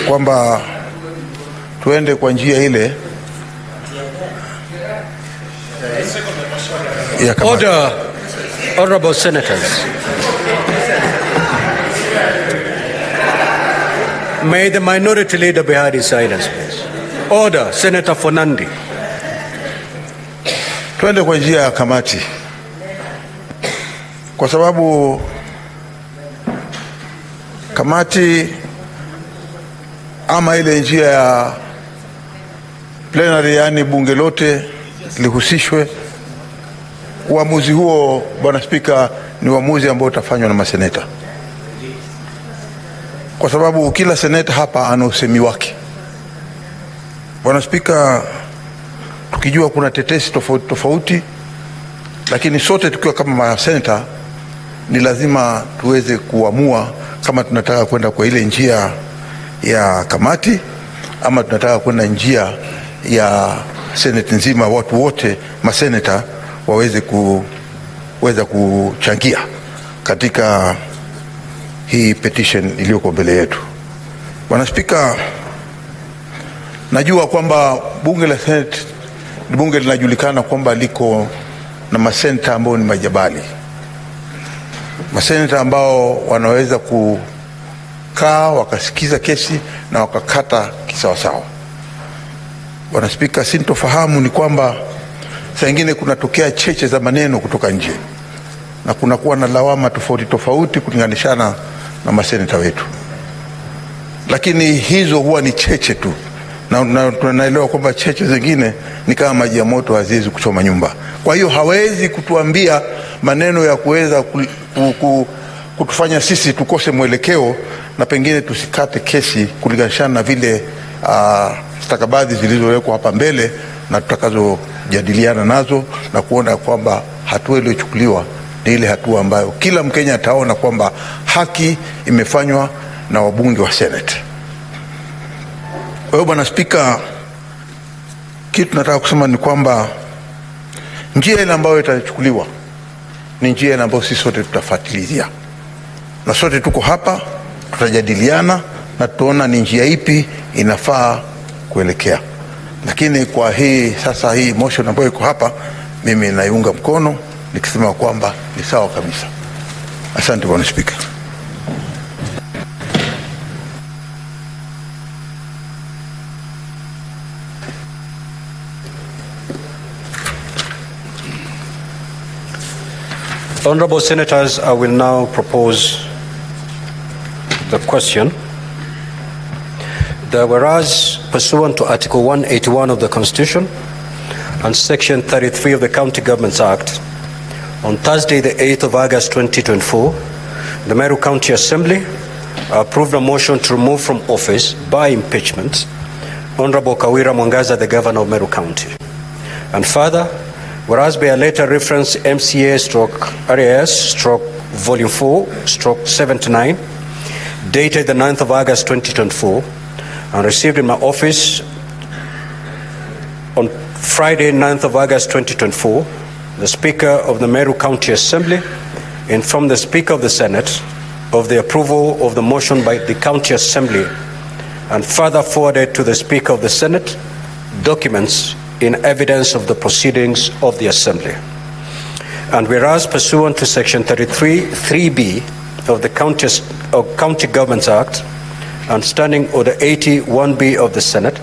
kwamba tuende kwa njia ile ya kamati. Order, honorable senators. May the minority leader be heard in silence, please. Order, Senator Fonandi. Tuende kwa njia ya kamati, kwa sababu kamati ama ile njia ya plenary, yani bunge lote lihusishwe. Uamuzi huo, Bwana Spika, ni uamuzi ambao utafanywa na maseneta, kwa sababu kila seneta hapa ana usemi wake. Bwana Spika, tukijua kuna tetesi tofauti tofauti, lakini sote tukiwa kama maseneta ni lazima tuweze kuamua kama tunataka kwenda kwa ile njia ya kamati ama tunataka kwenda njia ya seneti nzima, watu wote maseneta waweze kuchangia katika hii petition iliyoko mbele yetu. Bwana Spika, najua kwamba bunge la Senate ni bunge linajulikana kwamba liko na maseneta ambao ni majabali, maseneta ambao wanaweza kukaa wakasikiza kesi na wakakata kisawasawa. Bwana Spika, sintofahamu ni kwamba saa ingine kunatokea cheche za maneno kutoka nje na kunakuwa na lawama tofauti tofauti kulinganishana na maseneta wetu, lakini hizo huwa ni cheche tu, na tunaelewa kwamba cheche zingine ni kama maji ya moto, haziwezi kuchoma nyumba. Kwa hiyo hawezi kutuambia maneno ya kuweza kutufanya sisi tukose mwelekeo na pengine tusikate kesi kulinganishana na vile stakabadhi zilizowekwa hapa mbele na tutakazojadiliana nazo na kuona kwamba hatua iliyochukuliwa ni ile hatua ambayo kila Mkenya ataona kwamba haki imefanywa na wabunge wa Senate. Kwa hiyo Bwana Spika, kitu tunataka kusema ni kwamba njia ile ambayo itachukuliwa ni njia ile ambayo sisi sote tutafuatilia, na sote tuko hapa, tutajadiliana na tutaona ni njia ipi inafaa kuelekea. Lakini kwa hii motion ambayo iko hapa, mimi naiunga mkono nikisema kwamba ni sawa kabisa. Asante Bwana Spika. Honorable Senators, I will now propose the question. That whereas pursuant to Article 181 of the Constitution and Section 33 of the County Governments Act, on Thursday the 8th of August 2024, the Meru County Assembly approved a motion to remove from office by impeachment Honorable Kawira Mwangaza, the Governor of Meru County. And further, whereas by a letter reference MCA/RAS/Volume 4/79 dated the 9th of August 2024 and received in my office on Friday 9th of August 2024, the Speaker of the Meru County Assembly informed the Speaker of the Senate of the approval of the motion by the County Assembly and further forwarded to the Speaker of the Senate documents in evidence of the proceedings of the Assembly. And whereas pursuant to Section 33(3)(b) of the County Governments Act and Standing Order 81(b) of the Senate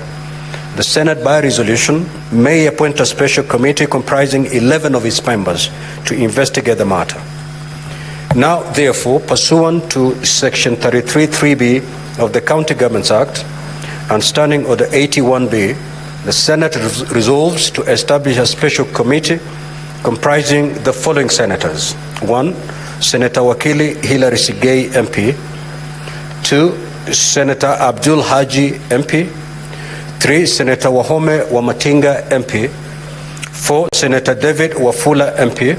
by resolution may appoint a special committee comprising 11 of its members to investigate the matter. Now, therefore, pursuant to Section 33(3)(b) of the County Governments Act and Standing Order 81(b), the Senate resolves to establish a special committee comprising the following senators. 1. Senator Wakili Hilary Sigei, MP. 2. Senator Abdul Haji, MP. 3. Senator Wahome Wamatinga, MP. 4. Senator David Wafula, MP.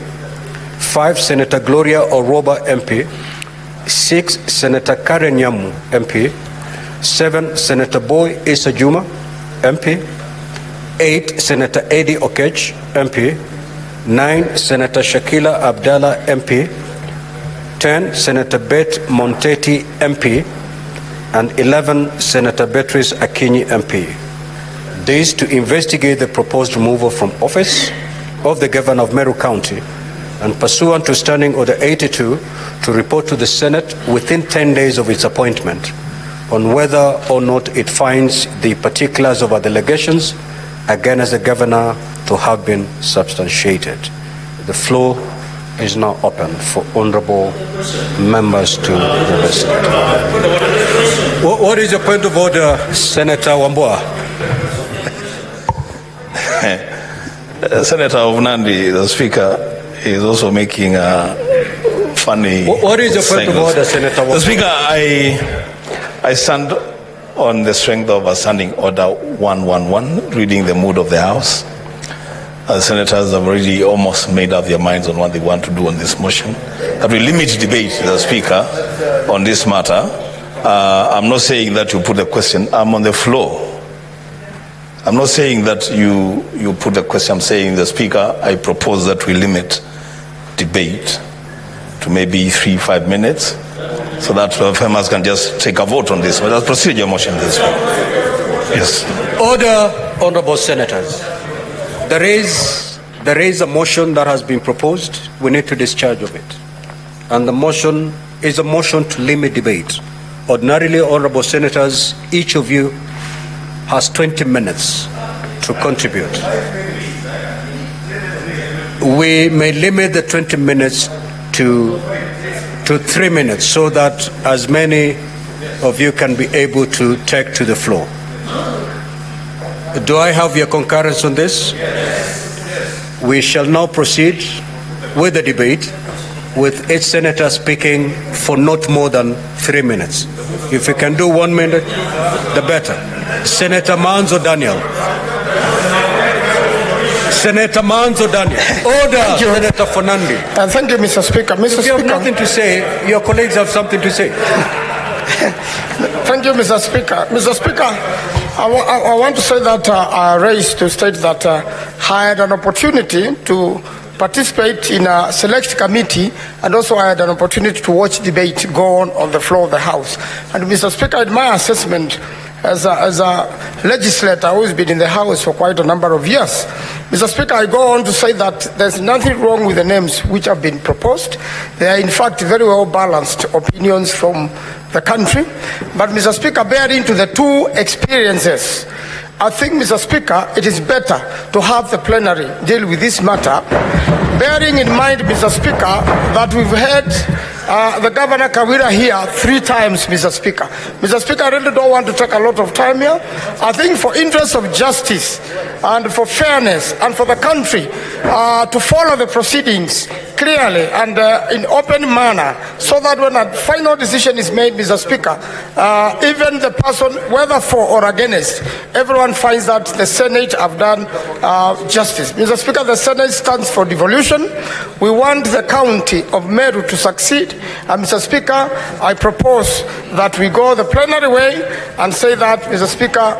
5. Senator Gloria Oroba, MP. 6. Senator Karen Nyamu, MP. 7. Senator Boy Issa Juma, MP. 8. Senator Eddie Okech, MP. 9. Senator Shakila Abdallah, MP. 10 Senator Beth Monteti MP, and 11 Senator Beatrice Akinyi MP. These to investigate the proposed removal from office of the Governor of Meru County, and pursuant to Standing Order 82, to report to the Senate within 10 days of its appointment on whether or not it finds the particulars of our delegations against the Governor to have been substantiated. The floor is now open for honorable members to investigate. What is your point of order, Senator Wambua? Senator Nandi, the Speaker, is also making a funny. What is your point of order, Senator Wambua? The Speaker, I stand on the strength of a Standing Order 111, reading the mood of the House. Senators have already almost made up their minds on what they want to do on this motion. That we limit debate, the Speaker, on this matter. I'm not saying that you put the question. I'm on the floor. I'm not saying that you put the question. I'm saying, the Speaker, I propose that we limit debate to maybe 3-5 minutes, so that members can just take a vote on this. But that's procedure motion this way. Yes. Order, honorable senators. There is a motion that has been proposed. We need to discharge of it. And the motion is a motion to limit debate. Ordinarily, honorable senators, each of you has 20 minutes to contribute. We may limit the 20 minutes to 3 minutes, so that as many of you can be able to take to the floor. Do I have your concurrence on this? We shall now proceed with the debate, with each senator speaking for not more than 3 minutes. If we can do 1 minute, the better. Senator Manzo Daniel. Senator Manzo Daniel. Order, Senator Fernandi. Thank you, Mr. Speaker. If you have nothing to say, your colleagues have something to say. Thank you, Mr. Speaker. Mr. Speaker, I want to say that I raised to state that I had an opportunity to participate in a select committee, and also I had an opportunity to watch debate go on the floor of the House. And Mr. Speaker, in my assessment as a legislator who's been in the House for quite a number of years, Mr. Speaker, I go on to say that there's nothing wrong with the names which have been proposed. They are in fact very well balanced opinions from the country. But Mr. Speaker, bearing to the two experiences, I think, Mr. Speaker, it is better to have the plenary deal with this matter, bearing in mind, Mr. Speaker, that we've had the Governor Kawira here 3 times, Mr. Speaker. Mr. Speaker, I really don't want to take a lot of time here. I think for interest of justice and for fairness and for the country to follow the proceedings clearly and in open manner, so that when a final decision is made, Mr. Speaker, even the person, whether for or against, everyone finds that the Senate have done justice. Mr. Speaker, the Senate stands for devolution. We want the county of Meru to succeed. And Mr. Speaker, I propose that we go the plenary way and say that, Mr. Speaker,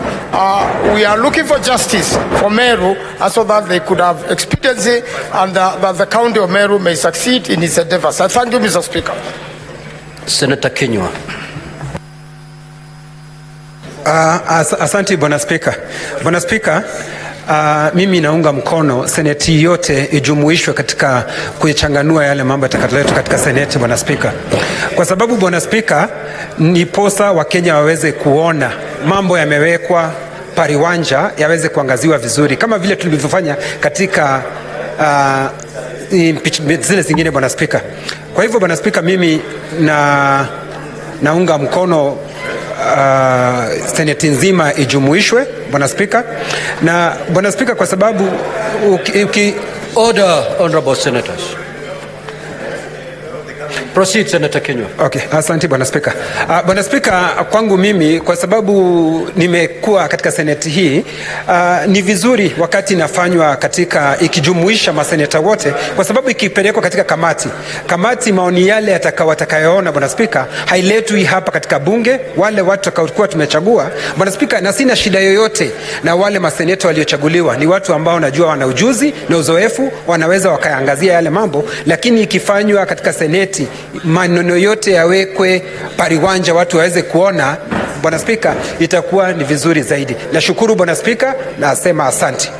we are looking for justice for Meru, so that they could have expediency and that the county of Meru may succeed in its endeavors. I thank you, Mr. Speaker. Senator Kinyua. Asante Bwana Spika. Bwana Spika, mimi naunga mkono seneti yote ijumuishwe katika kuichanganua yale mambo yatakayoletwa katika seneti, Bwana Spika. Kwa sababu Bwana Spika, ni posa wa Kenya waweze kuona mambo yamewekwa pariwanja, yaweze kuangaziwa vizuri kama vile tulivyofanya katika zile zingine, Bwana Spika. Kwa hivyo Bwana Spika, mimi naunga mkono seneti nzima ijumuishwe, Bwana Spika. Na Bwana Spika, kwa sababu Order, honorable senators. Proceed, Senator Kinyua. Okay, asante Bwana Spika. Bwana Spika, kwangu mimi, kwa sababu nimekuwa katika seneti hii, ni vizuri wakati inafanywa katika ikijumuisha maseneta wote, kwa sababu ikipelekwa katika kamati maoni yale watakayoona, Bwana Spika, hailetwi hapa katika bunge, wale watu watakaokuwa tumechagua, Bwana Spika. Na sina shida yoyote na wale maseneta waliochaguliwa, ni watu ambao najua wana ujuzi na uzoefu, wanaweza wakaangazia yale mambo, lakini ikifanywa katika seneti maneno yote yawekwe pariwanja, watu waweze kuona, Bwana Spika, itakuwa ni vizuri zaidi. Nashukuru Bwana Spika, na asema asante.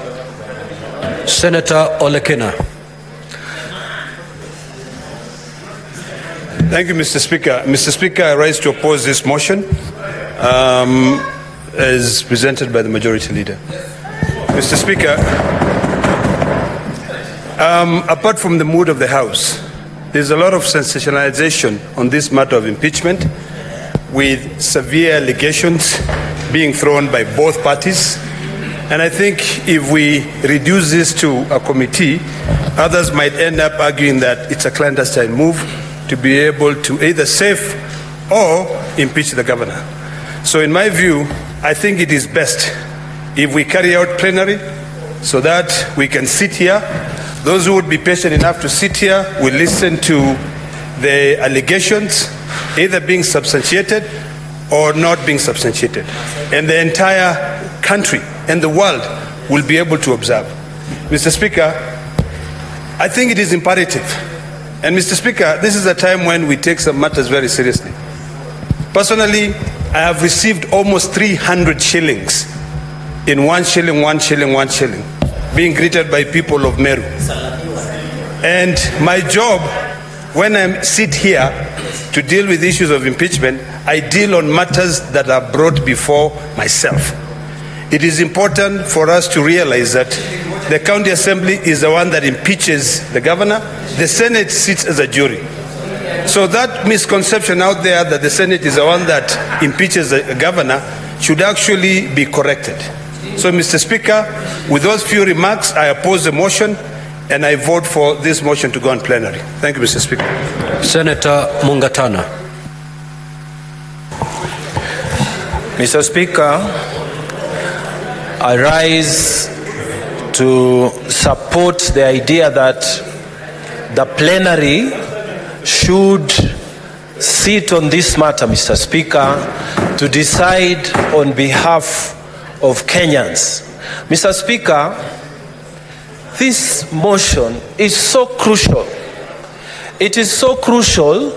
Senator Olekina. Thank you, Mr. Speaker. Mr. Speaker, I rise to oppose this motion as presented by the Majority Leader. Mr. Speaker, apart from the mood of the House, there's a lot of sensationalization on this matter of impeachment, with severe allegations being thrown by both parties. And I think if we reduce this to a committee, others might end up arguing that it's a clandestine move to be able to either save or impeach the governor. So in my view, I think it is best if we carry out plenary so that we can sit here. Those who would be patient enough to sit here will listen to the allegations either being substantiated or not being substantiated. And the entire country and the world will be able to observe. Mr. Speaker, I think it is imperative. And Mr. Speaker, this is a time when we take some matters very seriously. Personally, I have received almost 300 shillings in 1 shilling, 1 shilling, 1 shilling, being greeted by people of Meru. And my job, when I sit here to deal with issues of impeachment, I deal on matters that are brought before myself. It is important for us to realize that the county assembly is the one that impeaches the governor. The Senate sits as a jury. So that misconception out there that the Senate is the one that impeaches the governor should actually be corrected. So, Mr. Speaker, with those few remarks, I oppose the motion and I vote for this motion to go on plenary. Thank you, Mr. Speaker. Senator Mungatana. Mr. Speaker, I rise to support the idea that the plenary should sit on this matter, Mr. Speaker, to decide on behalf of Kenyans. Mr. Speaker, this motion is so crucial. It is so crucial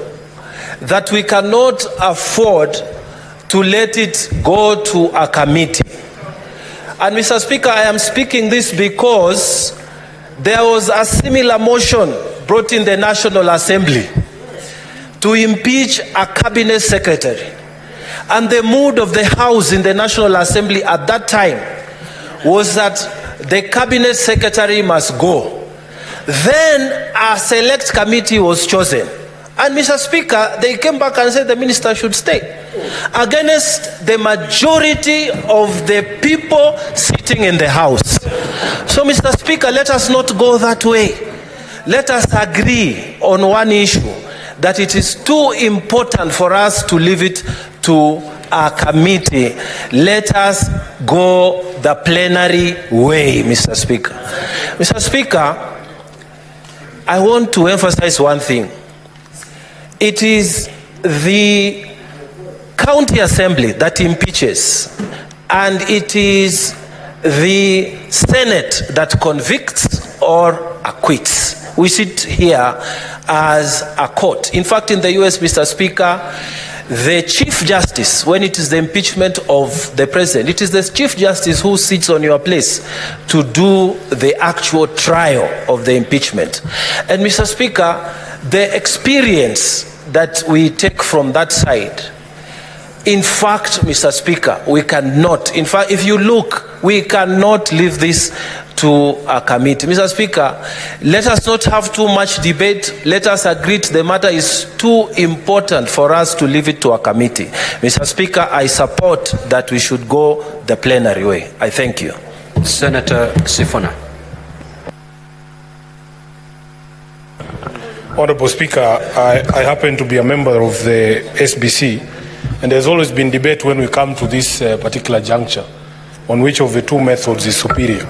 that we cannot afford to let it go to a committee. And Mr. Speaker, I am speaking this because there was a similar motion brought in the National Assembly to impeach a cabinet secretary. And the mood of the House in the National Assembly at that time was that the cabinet secretary must go. Then a select committee was chosen. And Mr. Speaker, they came back and said the minister should stay, against the majority of the people sitting in the House. So, Mr. Speaker, let us not go that way. Let us agree on one issue, that it is too important for us to leave it to a committee. Let us go the plenary way, Mr. Speaker. Mr. Speaker, I want to emphasize one thing. It is the county assembly that impeaches, and it is the Senate that convicts or acquits. We sit here as a court. In fact, in the US, Mr. Speaker, the Chief Justice, when it is the impeachment of the President, it is the Chief Justice who sits on your place to do the actual trial of the impeachment. And Mr. Speaker, the experience that we take from that side, in fact, Mr. Speaker, we cannot, in fact, if you look, we cannot leave this to a committee. Mr. Speaker, let us not have too much debate. Let us agree the matter is too important for us to leave it to a committee. Mr. Speaker, I support that we should go the plenary way. I thank you. Senator Sifuna. Honorable Speaker, I happen to be a member of the SBC, and there's always been debate when we come to this particular juncture on which of the two methods is superior.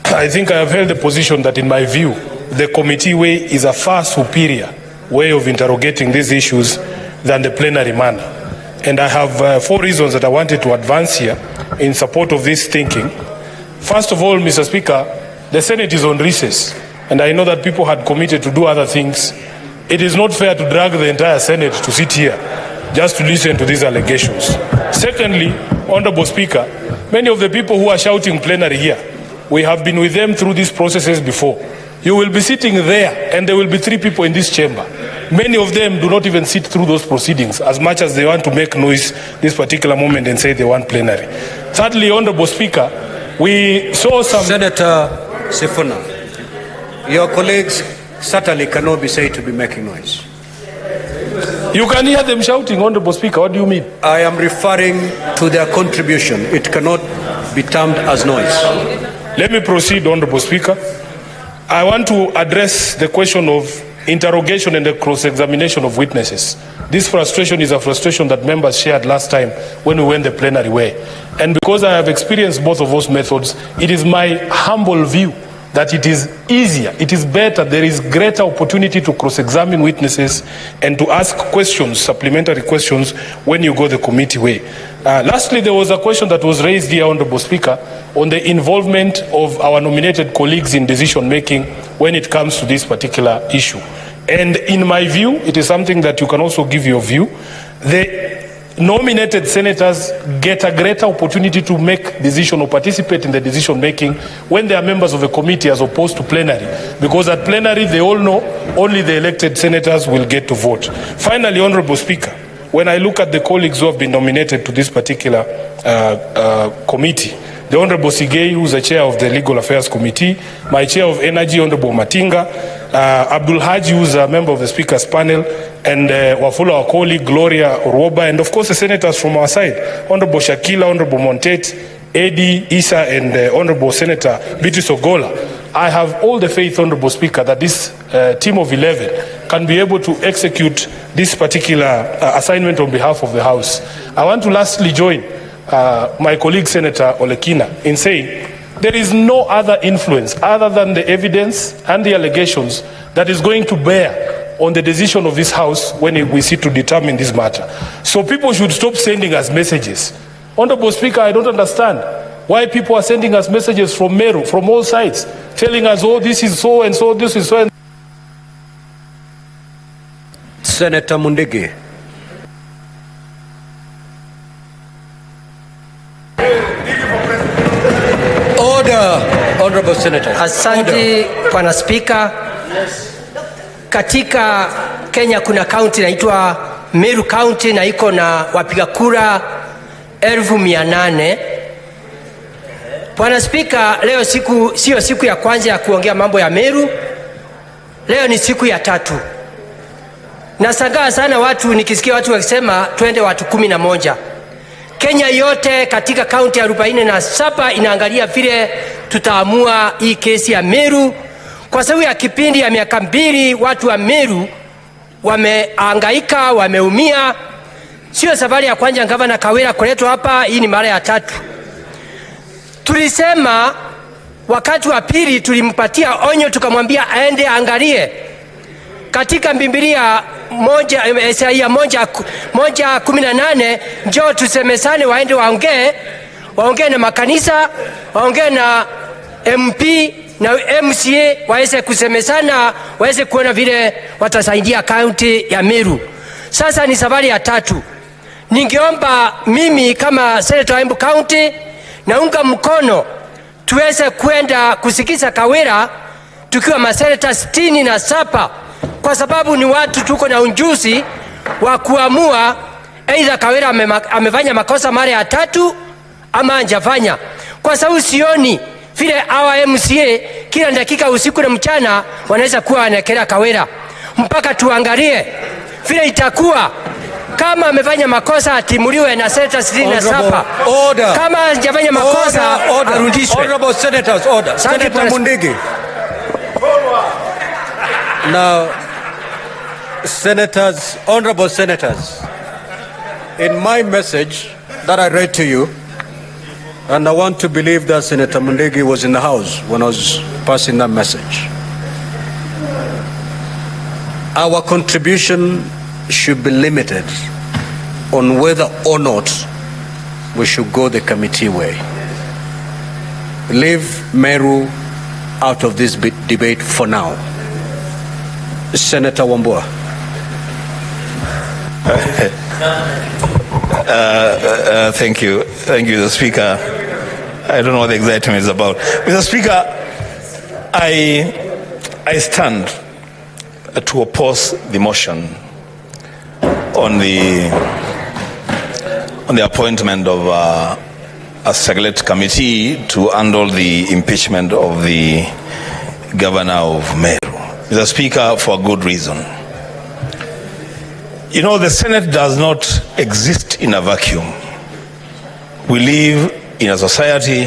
I think I have held the position that, in my view, the committee way is a far superior way of interrogating these issues than the plenary manner. And I have 4 reasons that I wanted to advance here in support of this thinking. First of all, Mr. Speaker, the Senate is on recess, and I know that people had committed to do other things it is not fair to drag the entire Senate to sit here just to listen to these allegations. Secondly, Honorable Speaker, many of the people who are shouting plenary here, we have been with them through these processes before. You will be sitting there and there will be 3 people in this chamber. Many of them do not even sit through those proceedings as much as they want to make noise this particular moment and say they want plenary. Thirdly, Honorable Speaker, we saw some... Senator Sifuna, your colleagues certainly cannot be said to be making noise. You can hear them shouting, Honorable Speaker. What do you mean? I am referring to their contribution. It cannot be termed as noise. Let me proceed, Honorable Speaker. I want to address the question of interrogation and the cross-examination of witnesses. This frustration is a frustration that members shared last time when we went the plenary way. And because I have experienced both of those methods, it is my humble view that it is easier, it is better, there is greater opportunity to cross-examine witnesses and to ask questions, supplementary questions, when you go the committee way. Lastly, there was a question that was raised here, Honorable Speaker, on the involvement of our nominated colleagues in decision-making when it comes to this particular issue. And in my view, it is something that you can also give your view. The nominated senators get a greater opportunity to make decision or participate in the decision making when they are members of a committee as opposed to plenary, because at plenary they all know only the elected senators will get to vote. Finally, Honorable Speaker, when I look at the colleagues who have been nominated to this particular committee, the Honorable Sigei, who is the chair of the Legal Affairs Committee, my chair of Energy, Honorable Matinga, Abdul Haji, who is a member of the Speaker's panel, and Wafula, our colleague, Gloria Oroba, and of course the senators from our side, Honorable Shakila, Honorable Montet, Eddie, Isa, and Honorable Senator Beatrice Ogola. I have all the faith, Honorable Speaker, that this team of 11 can be able to execute this particular assignment on behalf of the House. I want to lastly join my colleague Senator Olekina in saying there is no other influence other than the evidence and the allegations that is going to bear on the decision of this House when we sit to determine this matter. So people should stop sending us messages. Honorable Speaker, I don't understand why people are sending us messages from Meru, from all sides, telling us, oh, this is so and so, this is so and... Senator Mundigi. Order, Honorable Senator. Asante, Bwana Spika. Katika Kenya kuna kaunti inaitwa Meru County na iko na wapiga kura 1800. Bwana Spika, leo sio siku ya kwanza ya kuongea mambo ya Meru. Leo ni siku ya 3. Nasangaa sana nikisikia watu wakisema twende watu 11. Kenya yote katika kaunti ya 47 inaangalia vile tutaamua hii kesi ya Meru. Kwa sababu ya kipindi ya miaka 2 watu wa Meru wamehangaika, wameumia. Sio safari ya kwanza Gavana Kawira kuletwa hapa, hii ni mara ya 3. Tulisema wakati wa pili tulimpatia onyo, tukamwambia aende angalie katika Biblia 1:18, njoo tusemesane, waende waongee na makanisa, waongee na MP na MCA, waweze kusemesana, waweze kuona vile watasaidia kaunti ya Meru. Sasa ni safari ya 3. Ningeomba mimi kama Senator wa Embu County naunga mkono tuweze kwenda kusikiza Kawira tukiwa maseneta 67, kwa sababu ni watu tuko na unjuzi wa kuamua aidha Kawira amefanya makosa mara ya 3 ama hajafanya. Kwa sababu sioni vile hawa MCA kila dakika usiku na mchana wanaweza kuwa wanakelea Kawira, mpaka tuangalie vile itakuwa. Kama amefanya makosa atimuliwe na seneta 67. Kama hajafanya makosa arudishwe. Honorable Senators, order. Senator Mundigi. Now, Senators, Honorable Senators, in my message that I read to you, and I want to believe that Senator Mundigi was in the House when I was passing that message, our contribution should be limited on whether or not we should go the committee way. Leave Meru out of this debate for now. Senator Wambua. Thank you, Mr. Speaker. I don't know what the excitement is about. Mr. Speaker, I stand to oppose the motion on the appointment of a select committee to handle the impeachment of the governor of Meru. Mr. Speaker, for a good reason. You know, the Senate does not exist in a vacuum. We live in a society,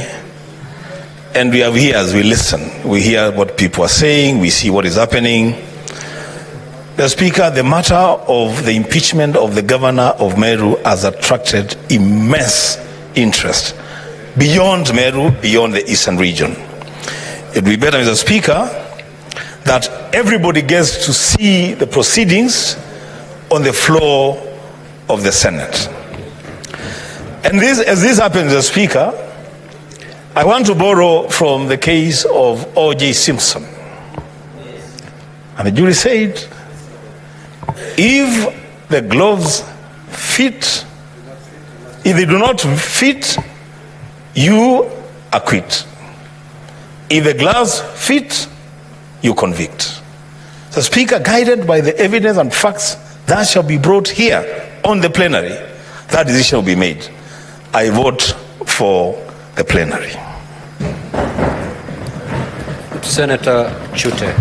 and we have ears, we listen. We hear what people are saying, we see what is happening. Mr. Speaker, the matter of the impeachment of the governor of Meru has attracted immense interest beyond Meru, beyond the eastern region. It would be better, Mr. Speaker, that everybody gets to see the proceedings on the floor of the Senate. And as this happens, Mr. Speaker, I want to borrow from the case of O.J. Simpson. And the jury said, if the gloves fit, if they do not fit, you acquit. If the gloves fit, you convict. The Speaker, guided by the evidence and facts that shall be brought here on the plenary, that decision will be made. I vote for the plenary. Senator Chute.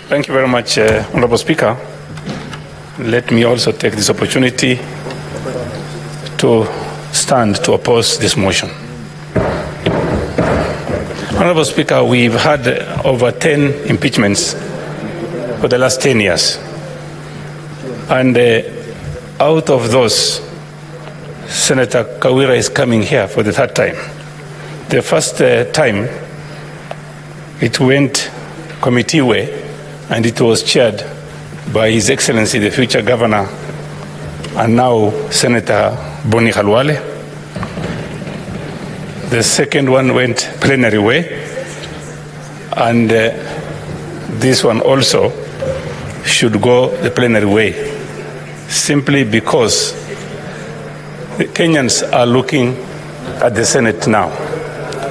Thank you very much, Honorable Speaker. Let me also take this opportunity to stand to oppose this motion. Honorable Speaker, we've had over 10 impeachments for the last 10 years. And out of those, Senator Kawira is coming here for the third time. The first time, it went committee way, and it was chaired by His Excellency, the future governor, and now Senator Boni Khalwale. The second one went plenary way, and this one also should go the plenary way, simply because the Kenyans are looking at the Senate now,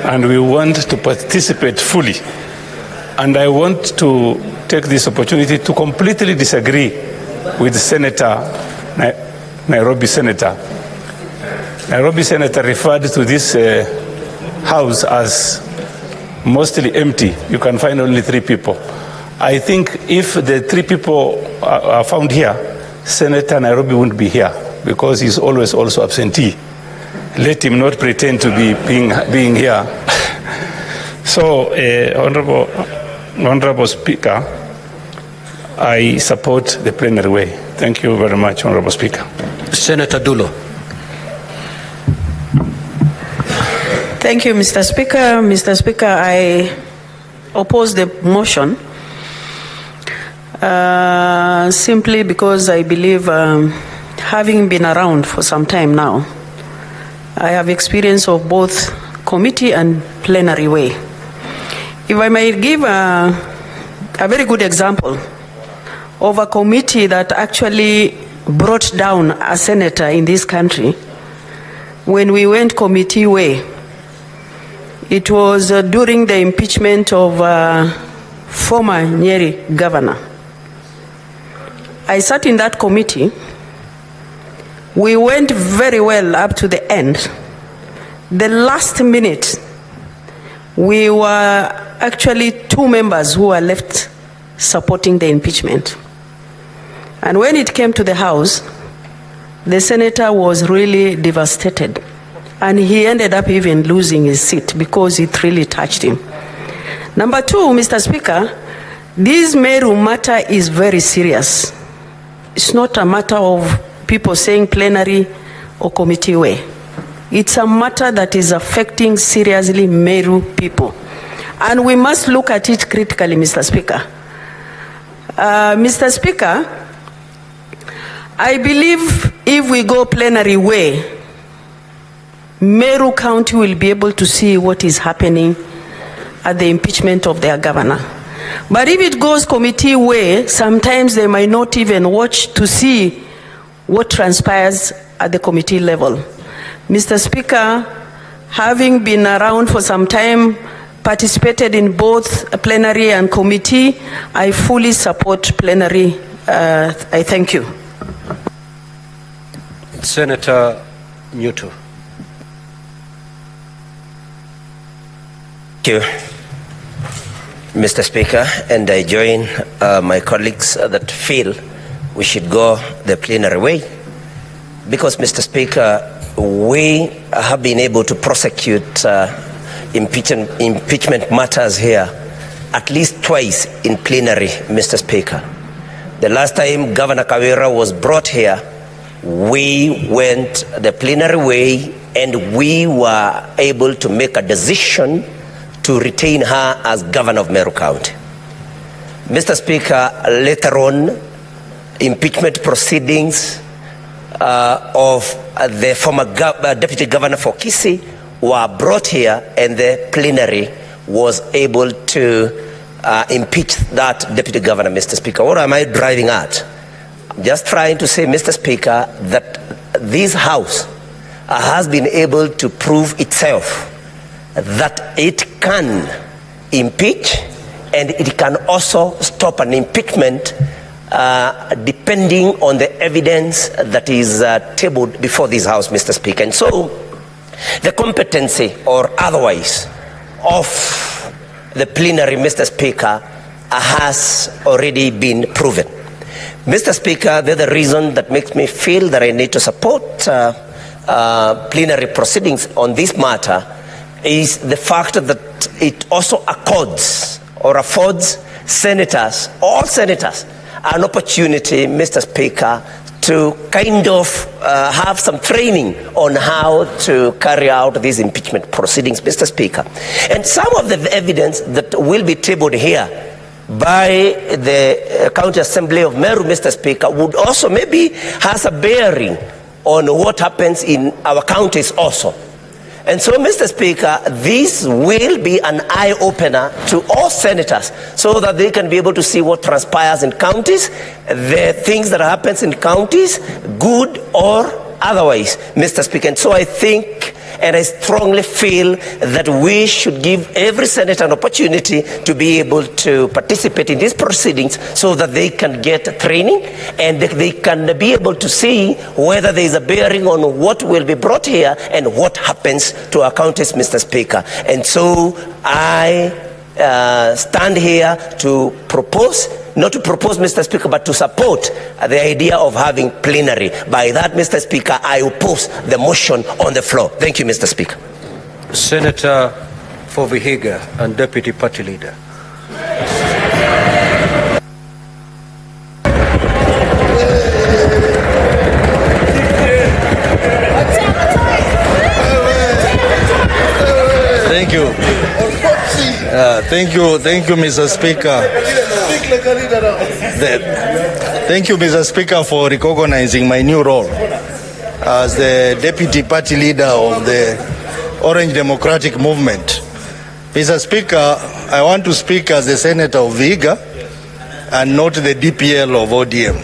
and we want to participate fully. And I want to take this opportunity to completely disagree with Nairobi Senator. Nairobi Senator referred to this house as mostly empty. You can find only 3 people. I think if the 3 people are found here, Senator Nairobi wouldn't be here, because he's always also absentee. Let him not pretend to be being here. So, Honorable Speaker, I support the plenary way. Thank you very much, Honorable Speaker. Senator Dulo. Thank you, Mr. Speaker. Mr. Speaker, I oppose the motion simply because I believe, having been around for some time now, I have experience of both committee and plenary way. If I may give a very good example of a committee that actually brought down a senator in this country, when we went committee way, it was during the impeachment of former Nyeri governor. I sat in that committee. We went very well up to the end. The last minute, we were actually 2 members who were left supporting the impeachment. And when it came to the House, the senator was really devastated. And he ended up even losing his seat because it really touched him. Number 2, Mr. Speaker, this Meru matter is very serious. It's not a matter of people saying plenary or committee way. It's a matter that is affecting seriously Meru people. And we must look at it critically, Mr. Speaker. Mr. Speaker, I believe if we go plenary way, Meru County will be able to see what is happening at the impeachment of their governor. But if it goes committee way, sometimes they might not even watch to see what transpires at the committee level. Mr. Speaker, having been around for some time, participated in both plenary and committee, I fully support plenary. I thank you. Senator Newton. Thank you, Mr. Speaker, and I join my colleagues that feel we should go the plenary way because, Mr. Speaker, we have been able to prosecute impeachment matters here at least twice in plenary, Mr. Speaker. The last time Governor Kawira was brought here, we went the plenary way and we were able to make a decision to retain her as governor of Meru County. Mr. Speaker, later on, impeachment proceedings of the former deputy governor for Kisii were brought here and the plenary was able to impeach that deputy governor, Mr. Speaker. What am I driving at? I'm just trying to say, Mr. Speaker, that this House has been able to prove itself that it can impeach and it can also stop an impeachment depending on the evidence that is tabled before this House, Mr. Speaker. And so the competency or otherwise of the plenary, Mr. Speaker, has already been proven. Mr. Speaker, the reason that makes me feel that I need to support plenary proceedings on this matter is the fact that it also accords or affords senators, all senators, an opportunity, Mr. Speaker, to kind of have some training on how to carry out these impeachment proceedings, Mr. Speaker. And some of the evidence that will be tabled here by the County Assembly of Meru, Mr. Speaker, would also maybe has a bearing on what happens in our counties also. And so, Mr. Speaker, this will be an eye-opener to all senators so that they can be able to see what transpires in counties, the things that happens in counties, good or otherwise, Mr. Speaker. And so I think and I strongly feel that we should give every senator an opportunity to be able to participate in these proceedings so that they can get training and they can be able to see whether there is a bearing on what will be brought here and what happens to our counties, Mr. Speaker. And so I stand here to propose, not to propose, Mr. Speaker, but to support the idea of having plenary. By that, Mr. Speaker, I oppose the motion on the floor. Thank you, Mr. Speaker. Senator for Vihiga and Deputy Party Leader. Thank you. Thank you, Mr. Speaker. Thank you, Mr. Speaker, for recognizing my new role as the Deputy Party Leader of the Orange Democratic Movement. Mr. Speaker, I want to speak as the Senator of Vihiga and not the DPL of ODM.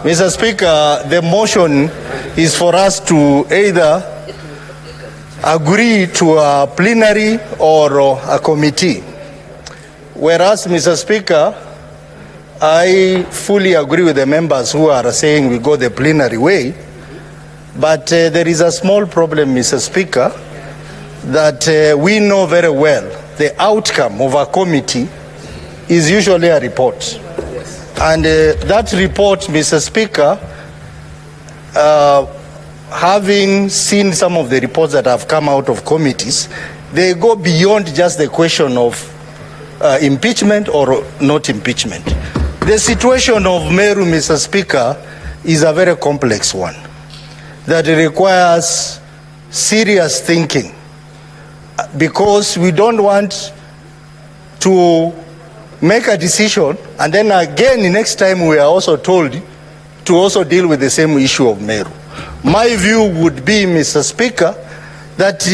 Mr. Speaker, the motion is for us to either agree to a plenary or a committee. Whereas, Mr. Speaker, I fully agree with the members who are saying we go the plenary way, but there is a small problem, Mr. Speaker, that we know very well the outcome of a committee is usually a report. And that report, Mr. Speaker, having seen some of the reports that have come out of committees, they go beyond just the question of impeachment or not impeachment. The situation of Meru, Mr. Speaker, is a very complex one that requires serious thinking, because we don't want to make a decision and then again next time we are also told to also deal with the same issue of Meru. My view would be, Mr. Speaker, that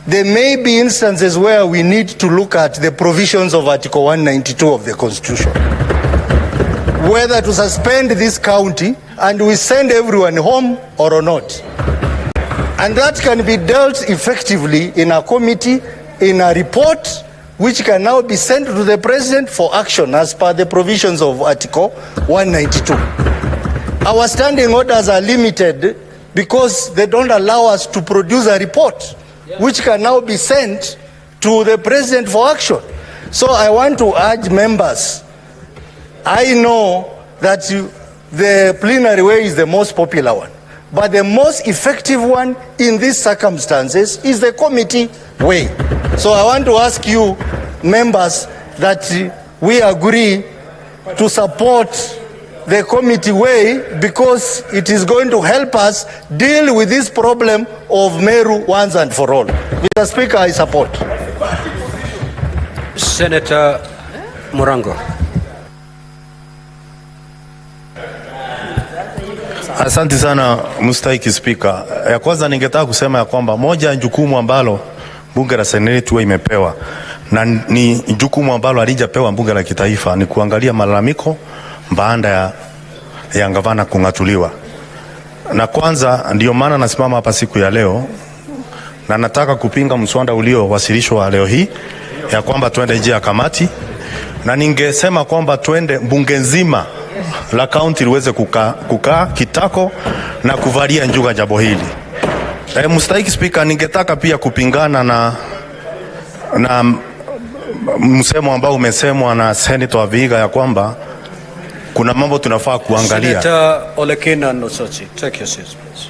there may be instances where we need to look at the provisions of Article 192 of the Constitution. Whether to suspend this county and we send everyone home or not. And that can be dealt effectively in a committee, in a report, which can now be sent to the President for action as per the provisions of Article 192. Our standing orders are limited because they don't allow us to produce a report, which can now be sent to the President for action. So I want to urge members, I know that the plenary way is the most popular one, but the most effective one in these circumstances is the committee way. So I want to ask you, members, that we agree to support the committee way, because it is going to help us deal with this problem of Meru once and for all. Mr. Speaker, I support. Senator Murango. Asante sana mstahiki Spika. Ya kwanza ningetaka kusema ya kwamba moja ya jukumu ambalo bunge la Seneti huwa imepewa na ni jukumu ambalo halijapewa bunge la kitaifa ni kuangalia malalamiko baada ya gavana kung'atuliwa. Na kwanza ndio maana nasimama hapa siku ya leo na nataka kupinga mswada uliowasilishwa leo hii ya kwamba tuende njia ya kamati, na ningesema kwamba tuende bunge nzima la kaunti liweze kukaa kitako na kuvalia njuga jambo hili. Mstahiki Spika, ningetaka pia kupingana na msemo ambao umesemwa na Senator Vihiga ya kwamba kuna mambo tunafaa kuangalia. Senator Olekina Nosoti, take your seat, please.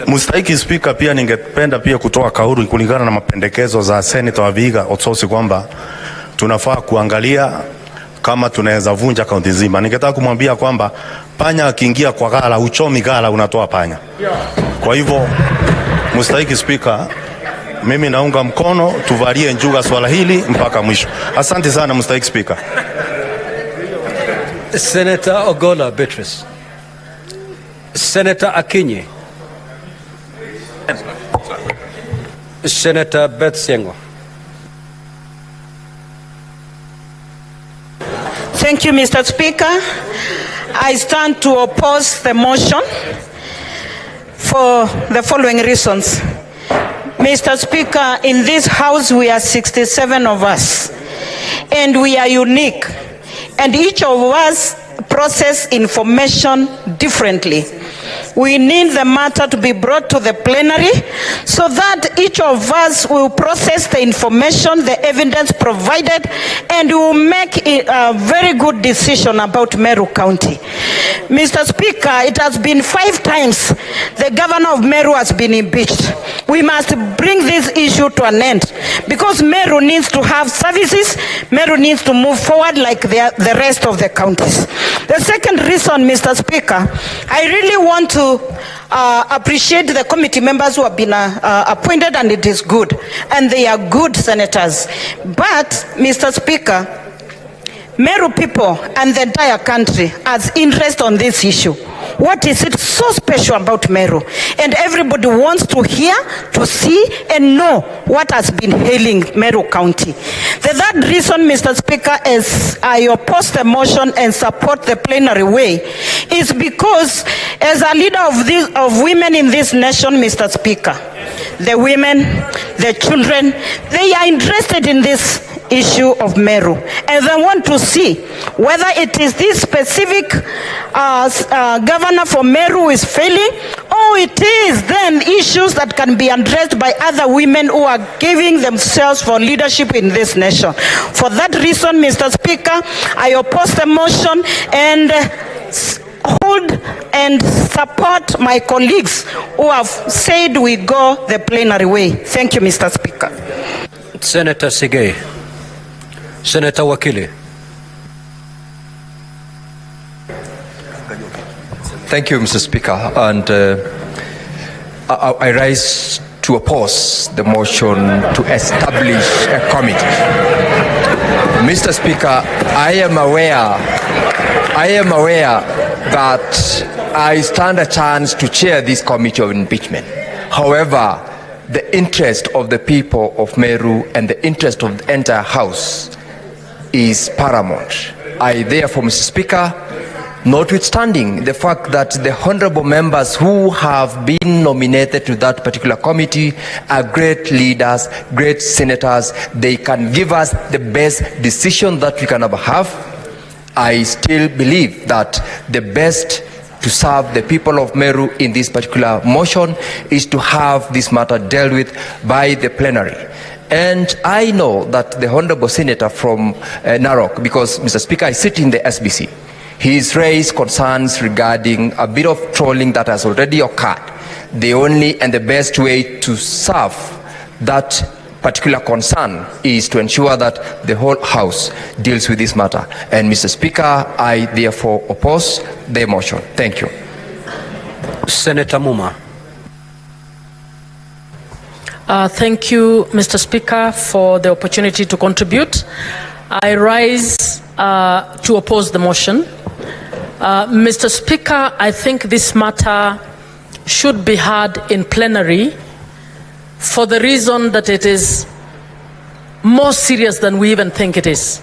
Mstahiki Spika, pia ningependa pia kutoa kauli kulingana na mapendekezo za Senator Vihiga Otsosi kwamba tunafaa kuangalia kama tunaweza vunja kaunti nzima. Ningetaka kumwambia kwamba panya akiingia kwa gala, uchomi gala unatoa panya. Kwa hivyo mstahiki Spika, mimi naunga mkono tuvalie njuga swala hili mpaka mwisho. Asante sana mstahiki Spika. Senator Ogola Beatrice. Senator Akinyi. Senator Beth Siengwa. Thank you, Mr. Speaker. I stand to oppose the motion for the following reasons. Mr. Speaker, in this House we are 67 of us, and we are unique, and each of us process information differently. We need the matter to be brought to the plenary so that each of us will process the information, the evidence provided, and will make a very good decision about Meru County. Mr. Speaker, it has been 5 times the governor of Meru has been impeached. We must bring this issue to an end because Meru needs to have services. Meru needs to move forward like the rest of the counties. The second reason, Mr. Speaker, I really want to appreciate the committee members who have been appointed, and it is good, and they are good senators. But, Mr. Speaker, Meru people and the entire country has interest on this issue. What is it so special about Meru? And everybody wants to hear, to see, and know what has been hailing Meru County. The third reason, Mr. Speaker, is I oppose the motion and support the plenary way is because as a leader of women in this nation, Mr. Speaker, the women, the children, they are interested in this issue of Meru, and they want to see whether it is this specific governor for Meru is failing, or it is then issues that can be addressed by other women who are giving themselves for leadership in this nation. For that reason, Mr. Speaker, I oppose the motion and hold and support my colleagues who have said we go the plenary way. Thank you, Mr. Speaker. Senator Sigei. Senator Wakili. Thank you, Mr. Speaker. And I rise to oppose the motion to establish a committee. Mr. Speaker, I am aware that I stand a chance to chair this committee of impeachment. However, the interest of the people of Meru and the interest of the entire House is paramount. I therefore, Mr. Speaker, notwithstanding the fact that the honorable members who have been nominated to that particular committee are great leaders, great senators, they can give us the best decision that we can ever have, I still believe that the best to serve the people of Meru in this particular motion is to have this matter dealt with by the plenary. And I know that the honorable senator from Narok, because Mr. Speaker, I sit in the SBC, he's raised concerns regarding a bit of trolling that has already occurred. The only and the best way to serve that particular concern is to ensure that the whole House deals with this matter. And Mr. Speaker, I therefore oppose the motion. Thank you. Senator Muma. Thank you, Mr. Speaker, for the opportunity to contribute. I rise to oppose the motion. Mr. Speaker, I think this matter should be heard in plenary for the reason that it is more serious than we even think it is.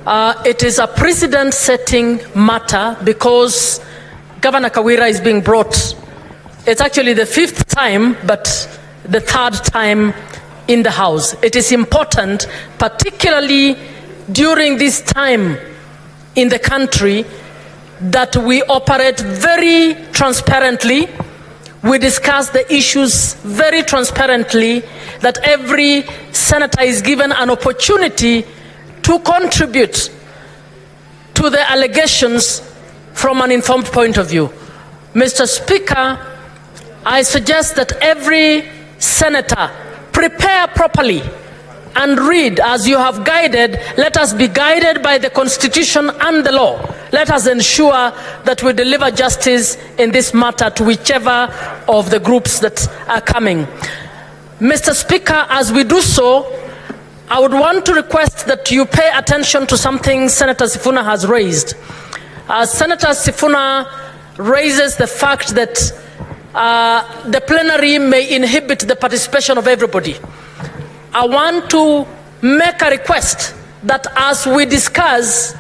It is a precedent-setting matter because Governor Kawira is being brought. It's actually the 5th time, but the 3rd time in the House. It is important, particularly during this time in the country, that we operate very transparently. We discuss the issues very transparently, that every senator is given an opportunity to contribute to the allegations from an informed point of view. Mr. Speaker, I suggest that every senator prepare properly and read as you have guided. Let us be guided by the Constitution and the law. Let us ensure that we deliver justice in this matter to whichever of the groups that are coming. Mr. Speaker, as we do so, I would want to request that you pay attention to something Senator Sifuna has raised. Senator Sifuna raises the fact that the plenary may inhibit the participation of everybody. I want to make a request that as we discuss,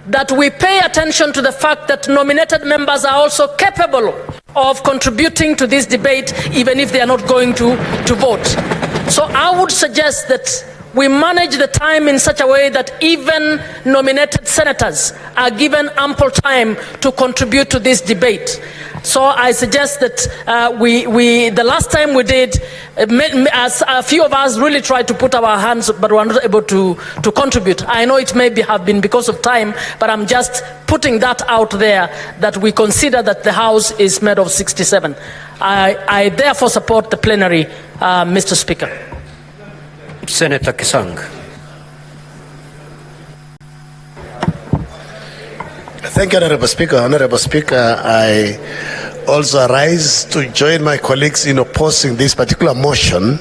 that we pay attention to the fact that nominated members are also capable of contributing to this debate, even if they are not going to vote. So I would suggest that we manage the time in such a way that even nominated senators are given ample time to contribute to this debate. So I suggest that the last time we did, as a few of us really tried to put our hands, but were not able to contribute. I know it may have been because of time, but I'm just putting that out there, that we consider that the House is made of 67. I therefore support the plenary, Mr. Speaker. Senator Kisang. Thank you, Honorable Speaker. Honorable Speaker, I also rise to join my colleagues in opposing this particular motion.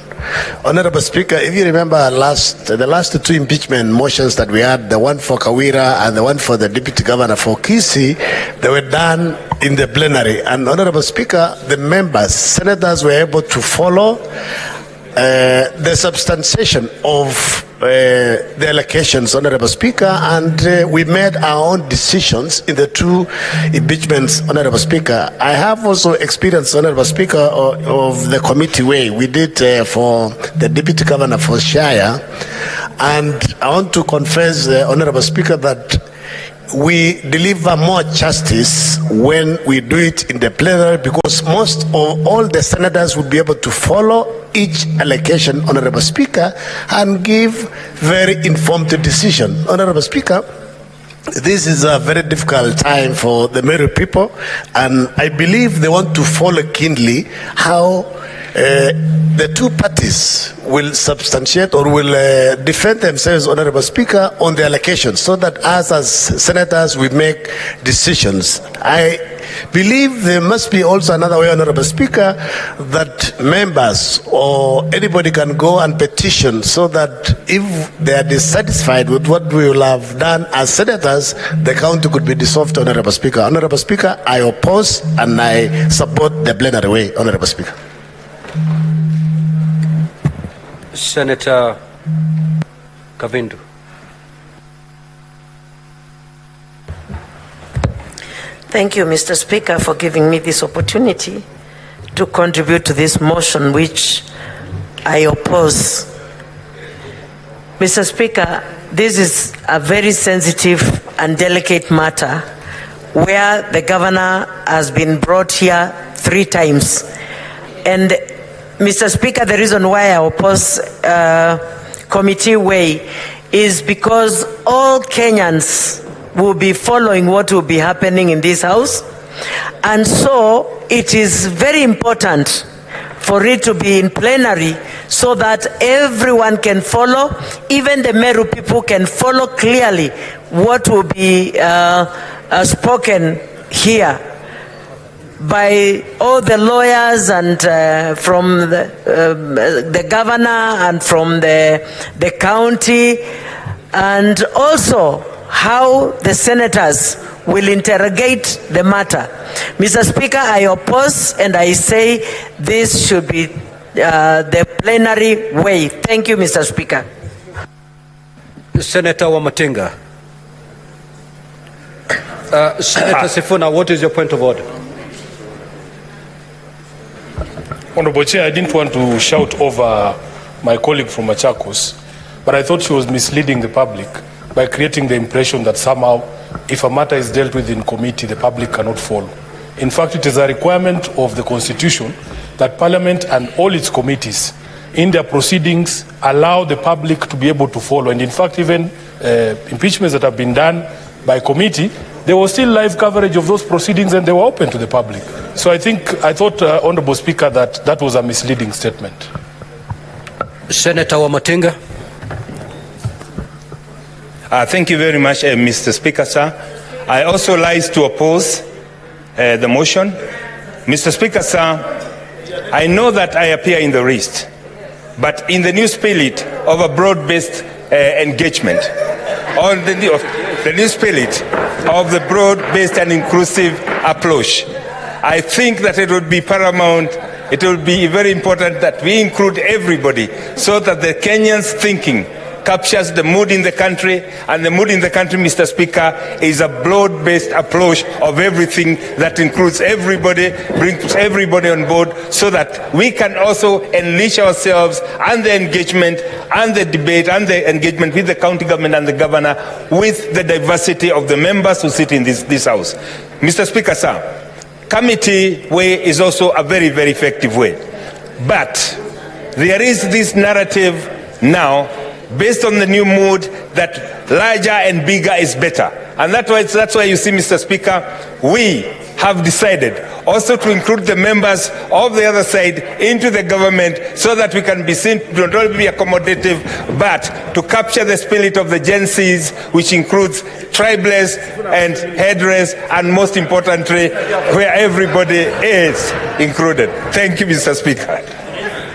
Honorable Speaker, if you remember the last 2 impeachment motions that we had, the one for Kawira and the one for the Deputy Governor for Kisii, they were done in the plenary. And Honorable Speaker, the members, senators were able to follow the substantiation of the allocations, Honorable Speaker, and we made our own decisions in the 2 impeachments, Honorable Speaker. I have also experience, Honorable Speaker, of the committee way. We did for the Deputy Governor for Shire, and I want to confess, Honorable Speaker, that we deliver more justice when we do it in the plenary, because most of all the senators would be able to follow each allocation, Honorable Speaker, and give very informed decision. Honorable Speaker, this is a very difficult time for the Meru people, and I believe they want to follow keenly how the 2 parties will substantiate or will defend themselves, Honorable Speaker, on the allocation, so that us as senators we make decisions. I believe there must be also another way, Honorable Speaker, that members or anybody can go and petition, so that if they are dissatisfied with what we will have done as senators, the county could be dissolved, Honorable Speaker. Honorable Speaker, I oppose and I support the plenary way, Honorable Speaker. Senator Kavindu. Thank you, Mr. Speaker, for giving me this opportunity to contribute to this motion which I oppose. Mr. Speaker, this is a very sensitive and delicate matter where the governor has been brought here 3 times. And Mr. Speaker, the reason why I oppose committee way is because all Kenyans will be following what will be happening in this house. And so it is very important for it to be in plenary so that everyone can follow, even the Meru people can follow clearly what will be spoken here by all the lawyers and from the governor and from the county, and also how the senators will interrogate the matter. Mr. Speaker, I oppose and I say this should be the plenary way. Thank you, Mr. Speaker. Senator Wamatinga. Senator Sifuna, what is your point of order? Honorable Chair, I didn't want to shout over my colleague from Machakos, but I thought she was misleading the public by creating the impression that somehow if a matter is dealt with in committee, the public cannot follow. In fact, it is a requirement of the Constitution that Parliament and all its committees in their proceedings allow the public to be able to follow. And in fact, even impeachments that have been done by committee, there was still live coverage of those proceedings and they were open to the public. So I thought, Honorable Speaker, that that was a misleading statement. Senator Wamatinga. Thank you very much, Mr. Speaker, sir. I also rise to oppose the motion. Mr. Speaker, sir, I know that I appear in the list, but in the new spirit of a broad-based engagement, on the new spirit of the broad-based and inclusive approach, I think that it would be paramount, it would be very important that we include everybody so that the Kenyans' thinking captures the mood in the country, and the mood in the country, Mr. Speaker, is a broad-based approach of everything that includes everybody, brings everybody on board, so that we can also enlist ourselves and the engagement and the debate and the engagement with the county government and the governor with the diversity of the members who sit in this house. Mr. Speaker, sir, committee way is also a very, very effective way. But there is this narrative now based on the new mood that larger and bigger is better. And that's why you see, Mr. Speaker, we have decided also to include the members of the other side into the government so that we can be seen to not only be accommodative, but to capture the spirit of the Gen Zs, which includes tribeless and headrest, and most importantly, where everybody is included. Thank you, Mr. Speaker.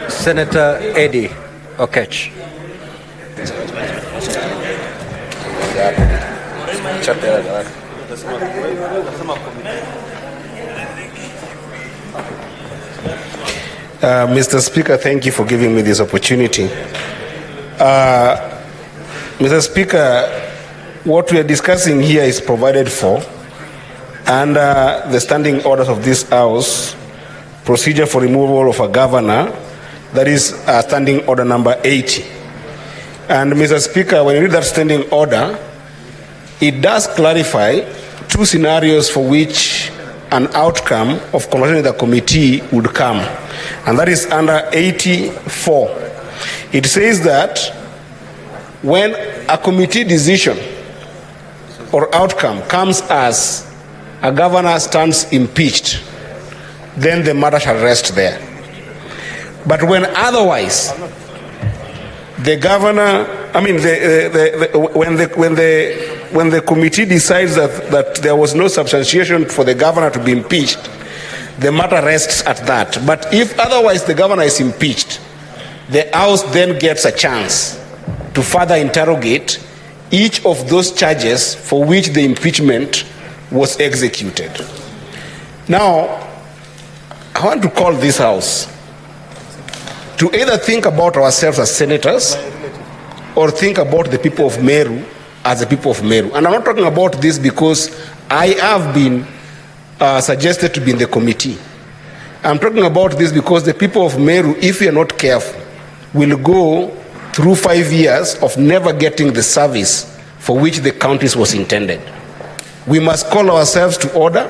Senator Eddie Okech. Mr. Speaker, thank you for giving me this opportunity. Mr. Speaker, what we are discussing here is provided for under the standing orders of this House, procedure for removal of a governor, that is standing order number 80. And Mr. Speaker, when you read that standing order, it does clarify 2 scenarios for which an outcome of conversation with the committee would come. And that is under 84. It says that when a committee decision or outcome comes as a governor stands impeached, then the matter shall rest there. But when otherwise, the governor, when the committee decides that there was no substantiation for the governor to be impeached, the matter rests at that. But if otherwise the governor is impeached, the House then gets a chance to further interrogate each of those charges for which the impeachment was executed. Now, I want to call this House to either think about ourselves as senators or think about the people of Meru as the people of Meru. And I'm not talking about this because I have been suggested to be in the committee. I'm talking about this because the people of Meru, if we are not careful, will go through 5 years of never getting the service for which the counties was intended. We must call ourselves to order,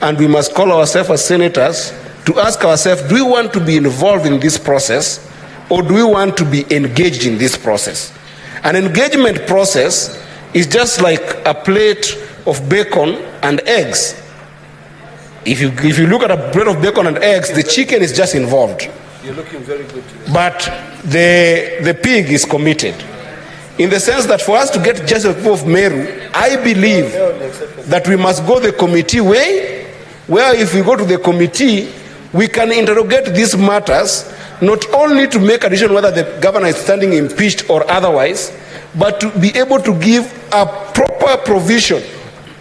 and we must call ourselves as senators to ask ourselves, do we want to be involved in this process, or do we want to be engaged in this process? An engagement process is just like a plate of bacon and eggs. If you look at a plate of bacon and eggs, the chicken is just involved. You're looking very good today. But the pig is committed. In the sense that for us to get justice of the people of Meru, I believe that we must go the committee way, where if we go to the committee, we can interrogate these matters, not only to make a decision whether the governor is standing impeached or otherwise, but to be able to give a proper provision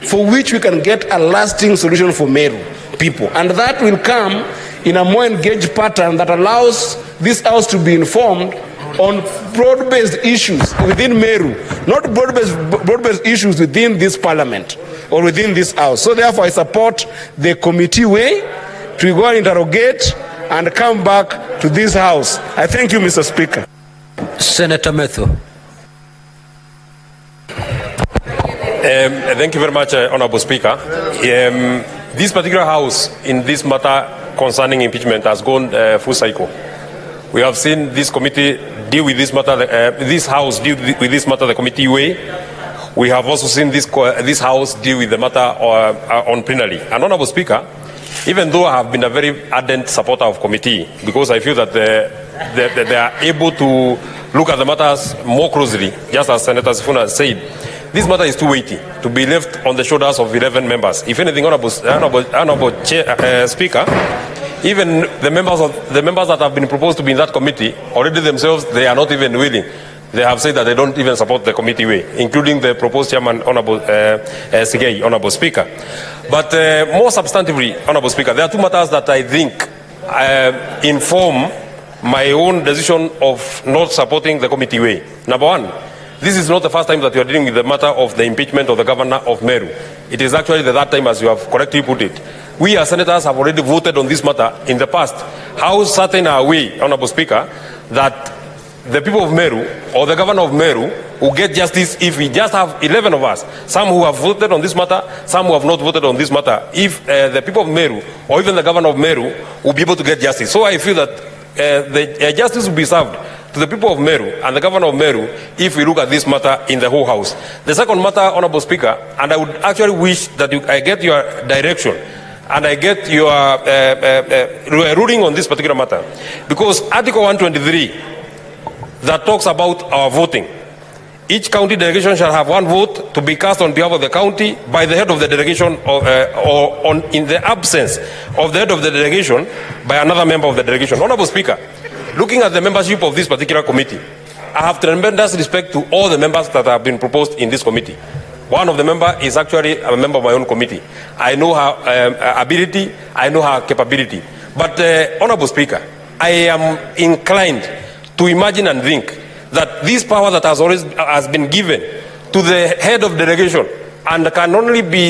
for which we can get a lasting solution for Meru people. And that will come in a more engaged pattern that allows this house to be informed on broad-based issues within Meru, not broad-based issues within this parliament or within this house. So therefore I support the committee way to go and interrogate and come back to this house. I thank you, Mr. Speaker. Senator Methu. Thank you very much, Honorable Speaker. This particular house in this matter concerning impeachment has gone full cycle. We have seen this committee deal with this matter, this house deal with this matter the committee way. We have also seen this house deal with the matter on plenary. And Honorable Speaker, even though I have been a very ardent supporter of committee, because I feel that they are able to look at the matters more closely, just as Senator Sifuna said, this matter is too weighty to be left on the shoulders of 11 members. If anything, Honorable Speaker, even the members that have been proposed to be in that committee, already themselves, they are not even willing. They have said that they don't even support the committee way, including the proposed chairman, Honorable Sigei, Honorable Speaker. But more substantively, Honorable Speaker, there are two matters that I think inform my own decision of not supporting the committee way. Number one, this is not the first time that you are dealing with the matter of the impeachment of the governor of Meru. It is actually the third time, as you have correctly put it. We as senators have already voted on this matter in the past. How certain are we, Honorable Speaker, that the people of Meru or the governor of Meru will get justice if we just have 11 of us, some who have voted on this matter, some who have not voted on this matter, if the people of Meru or even the governor of Meru will be able to get justice. So I feel that the justice will be served to the people of Meru and the governor of Meru if we look at this matter in the whole house. The second matter, Honorable Speaker, and I would actually wish that I get your direction and I get your ruling on this particular matter, because Article 123 that talks about our voting. Each county delegation shall have one vote to be cast on behalf of the county by the head of the delegation or in the absence of the head of the delegation by another member of the delegation. Honorable Speaker, looking at the membership of this particular committee, I have tremendous respect to all the members that have been proposed in this committee. One of the members is actually a member of my own committee. I know her ability, I know her capability. But Honorable Speaker, I am inclined to imagine and think that this power that has been given to the head of delegation and can only be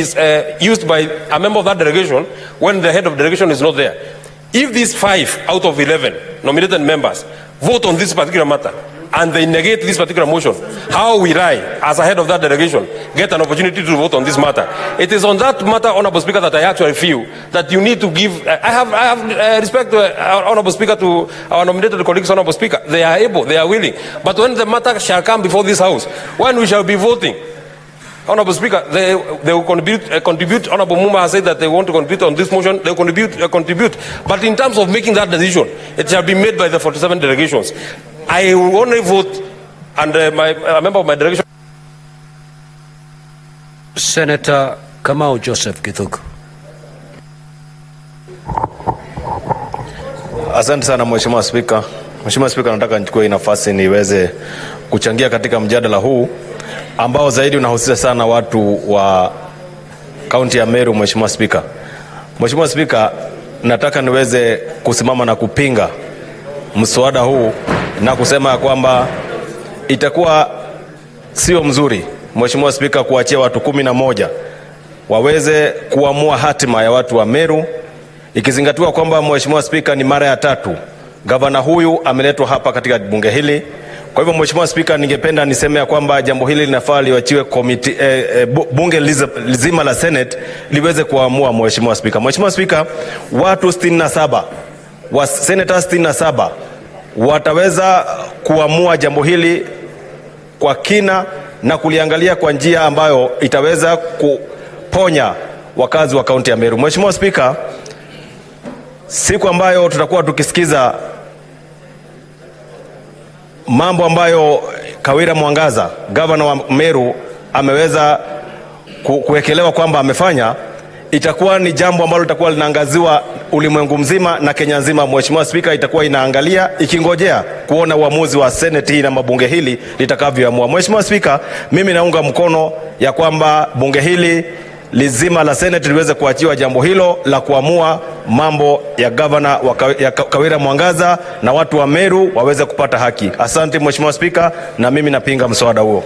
used by a member of that delegation when the head of delegation is not there. If these 5 out of 11 nominated members vote on this particular matter and they negate this particular motion, how will I, as a head of that delegation, get an opportunity to vote on this matter? It is on that matter, Honorable Speaker, that I actually feel that you need to give. I have respect, Honorable Speaker, to our nominated colleagues, Honorable Speaker. They are able, they are willing. But when the matter shall come before this House, when we shall be voting, Honorable Speaker, they will contribute. Honorable Muma has said that they want to contribute on this motion. They will contribute. But in terms of making that decision, it shall be made by the 47 delegations. I will only vote, and a member of my delegation. Senator Kamau Joseph Githuku. Asante sana Mheshimiwa Spika. Mheshimiwa Spika, nataka nichukue nafasi niweze kuchangia katika mjadala huu ambao zaidi unahusisha sana watu wa kaunti ya Meru. Mheshimiwa Spika, nataka niweze kusimama na kupinga mswada huu na kusema kwamba itakuwa sio mzuri, Mheshimiwa Spika, kuachia watu 11 waweze kuamua hatima ya watu wa Meru, ikizingatiwa kwamba Mheshimiwa Spika, ni mara ya 3 gavana huyu ameletwa hapa katika bunge hili. Kwa hivyo Mheshimiwa Spika, ningependa niseme ya kwamba jambo hili linafaa liwachiwe bunge lizima la Senate liweze kuamua. Mheshimiwa Spika, Mheshimiwa Spika, watu 67 wa senators 67 wataweza kuamua jambo hili kwa kina na kuliangalia kwa njia ambayo itaweza kuponya wakazi wa kaunti ya Meru. Mheshimiwa Spika, siku ambayo tutakuwa tukisikiza mambo ambayo Kawira Mwangaza, gavana wa Meru, ameweza kuwekelewa kwamba amefanya, itakuwa ni jambo ambalo litakuwa linaangaziwa ulimwengu mzima na Kenya nzima. Mheshimiwa Spika, itakuwa inaangalia ikingojea kuona uamuzi wa Senate hii na mabunge hili litakavyoamua. Mheshimiwa Spika, mimi naunga mkono ya kwamba bunge hili lizima la Senate liweze kuachiwa jambo hilo la kuamua mambo ya gavana ya Kawira Mwangaza na watu wa Meru waweze kupata haki. Asante Mheshimiwa Spika, na mimi napinga mswada huo.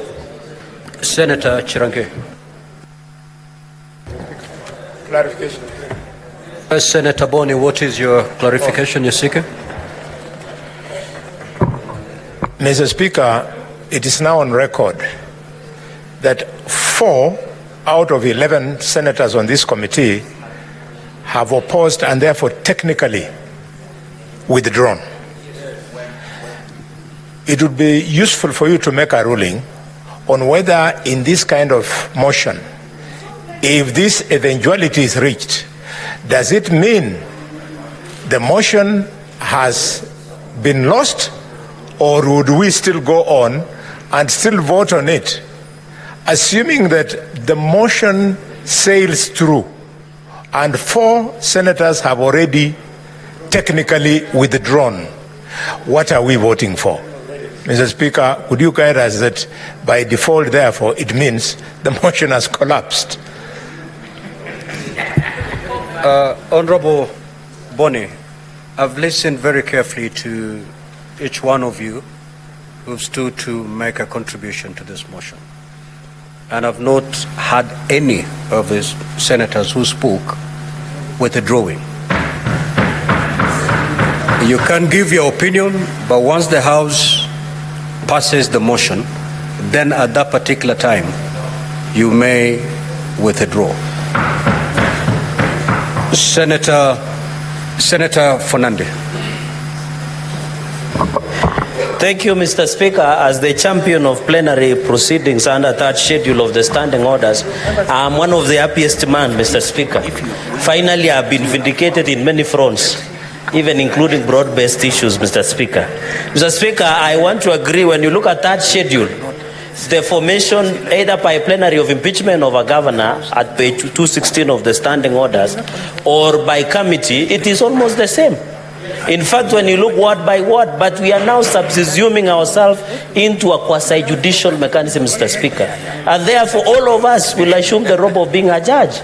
Senator Chirange. Clarification. Senator Boni, what is your clarification you're seeking? Mr. Speaker, it is now on record that 4 out of 11 senators on this committee have opposed and therefore technically withdrawn. It would be useful for you to make a ruling on whether in this kind of motion, if this eventuality is reached, does it mean the motion has been lost, or would we still go on and still vote on it, assuming that the motion sails through and 4 senators have already technically withdrawn? What are we voting for? Mr. Speaker, would you guide us that by default, therefore, it means the motion has collapsed? Honorable Boni, I've listened very carefully to each one of you who've stood to make a contribution to this motion. And I've not had any of the senators who spoke withdrawing. You can give your opinion, but once the House passes the motion, then at that particular time, you may withdraw. Senator Fernandez. Thank you, Mr. Speaker. As the champion of plenary proceedings under that schedule of the standing orders, I'm one of the happiest men, Mr. Speaker. Finally, I've been vindicated in many fronts, even including broad-based issues, Mr. Speaker. Mr. Speaker, I want to agree when you look at that schedule, the formation either by plenary of impeachment of a governor at page 216 of the standing orders or by committee, it is almost the same. In fact, when you look word by word, but we are now subsuming ourselves into a quasi-judicial mechanism, Mr. Speaker. And therefore, all of us will assume the role of being a judge.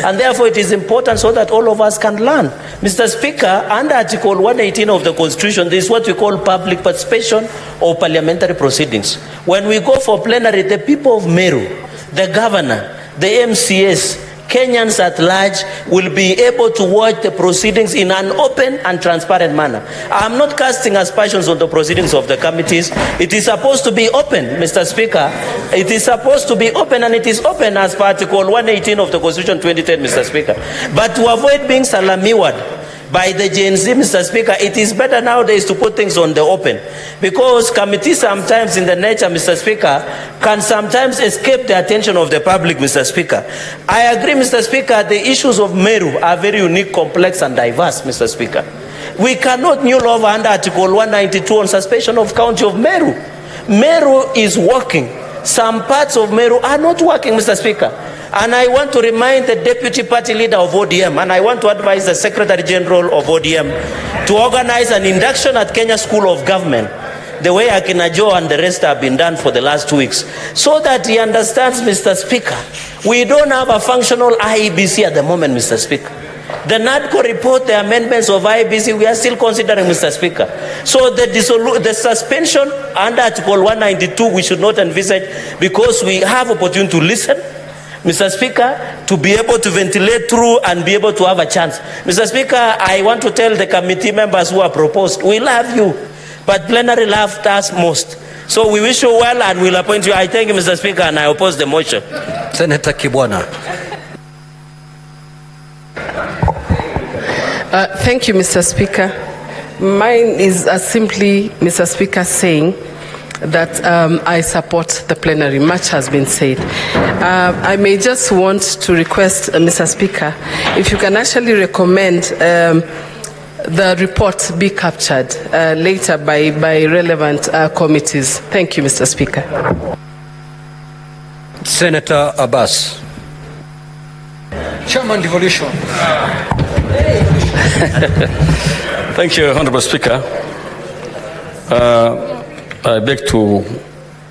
And therefore, it is important so that all of us can learn. Mr. Speaker, under Article 118 of the Constitution, this is what we call public participation or parliamentary proceedings. When we go for plenary, the people of Meru, the governor, the MCS, Kenyans at large will be able to watch the proceedings in an open and transparent manner. I'm not casting aspersions on the proceedings of the committees. It is supposed to be open, Mr. Speaker. It is supposed to be open, and it is open as per Article 118 of the Constitution 2010, Mr. Speaker. But to avoid being salamiwad by the Gen Z, Mr. Speaker, it is better nowadays to put things on the open, because committees sometimes in the nature, Mr. Speaker, can sometimes escape the attention of the public, Mr. Speaker. I agree, Mr. Speaker, the issues of Meru are very unique, complex and diverse, Mr. Speaker. We cannot kneel over under Article 192 on suspension of county of Meru. Meru is working. Some parts of Meru are not working, Mr. Speaker. And I want to remind the deputy party leader of ODM, and I want to advise the Secretary General of ODM to organize an induction at Kenya School of Government, the way Akina Joe and the rest have been done for the last 2 weeks, so that he understands, Mr. Speaker, we don't have a functional IEBC at the moment, Mr. Speaker. The NADCO report, the amendments of IBC, we are still considering, Mr. Speaker. So the suspension under Article 192, we should not envisage, because we have opportunity to listen, Mr. Speaker, to be able to ventilate through and be able to have a chance. Mr. Speaker, I want to tell the committee members who are proposed, we love you, but plenary loved us most. So we wish you well and we'll appoint you. I thank you, Mr. Speaker, and I oppose the motion. Senator Kibwana. Thank you, Mr. Speaker. Mine is simply, Mr. Speaker, saying that I support the plenary. Much has been said. I may just want to request, Mr. Speaker, if you can actually recommend the report be captured later by relevant committees. Thank you, Mr. Speaker. Senator Abbas. Chairman, devolution. Thank you, Honorable Speaker. I beg to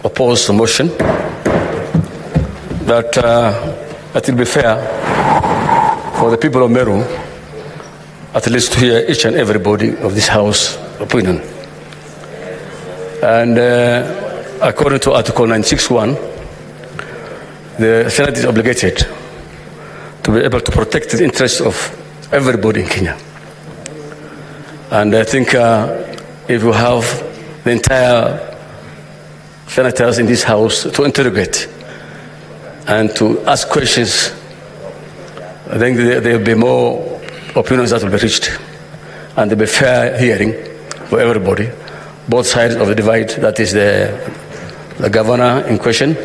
oppose the motion that it will be fair for the people of Meru at least to hear each and everybody of this House opinion. And according to Article 961, the Senate is obligated to be able to protect the interests of everybody in Kenya. And I think if you have the entire senators in this House to interrogate and to ask questions, I think there will be more opinions that will be reached, and there will be fair hearing for everybody, both sides of the divide, that is the governor in question,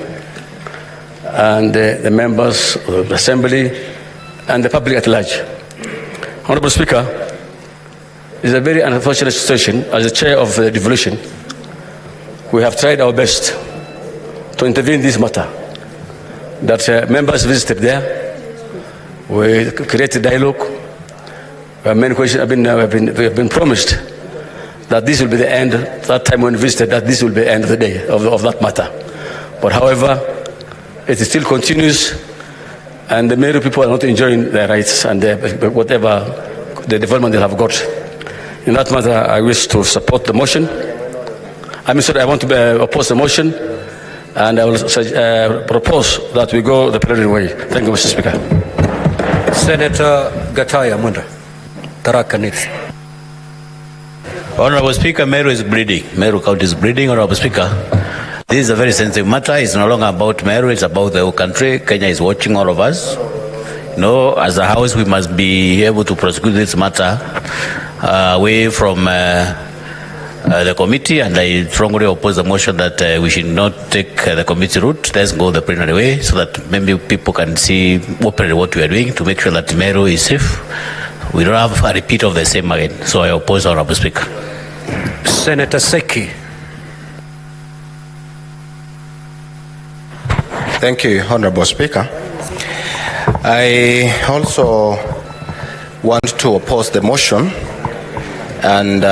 and the members of the assembly, and the public at large. Honorable Speaker, it's a very unfortunate situation. As the chair of the devolution, we have tried our best to intervene in this matter. That members visited there, we created dialogue. Many questions have been promised that this will be the end. That time when we visited, that this will be the end of the day of that matter. But however, it still continues, and the Meru people are not enjoying their rights and whatever the development they have got. In that matter, I wish to support the motion. I want to oppose the motion, and I will propose that we go the plenary way. Thank you, Mr. Speaker. Senator Gataya Munda. Honorable Speaker, Meru is bleeding. Meru County is bleeding, Honorable Speaker. This is a very sensitive matter. It's no longer about Meru, it's about the whole country. Kenya is watching all of us. You know, as a House, we must be able to prosecute this matter away from the committee, and I strongly oppose the motion that we should not take the committee route. Let's go the plenary way so that maybe people can see openly what we are doing to make sure that Meru is safe. We don't have a repeat of the same again. So I oppose, Honorable Speaker. Senator Seki. Thank you, Honorable Speaker. I also want to oppose the motion and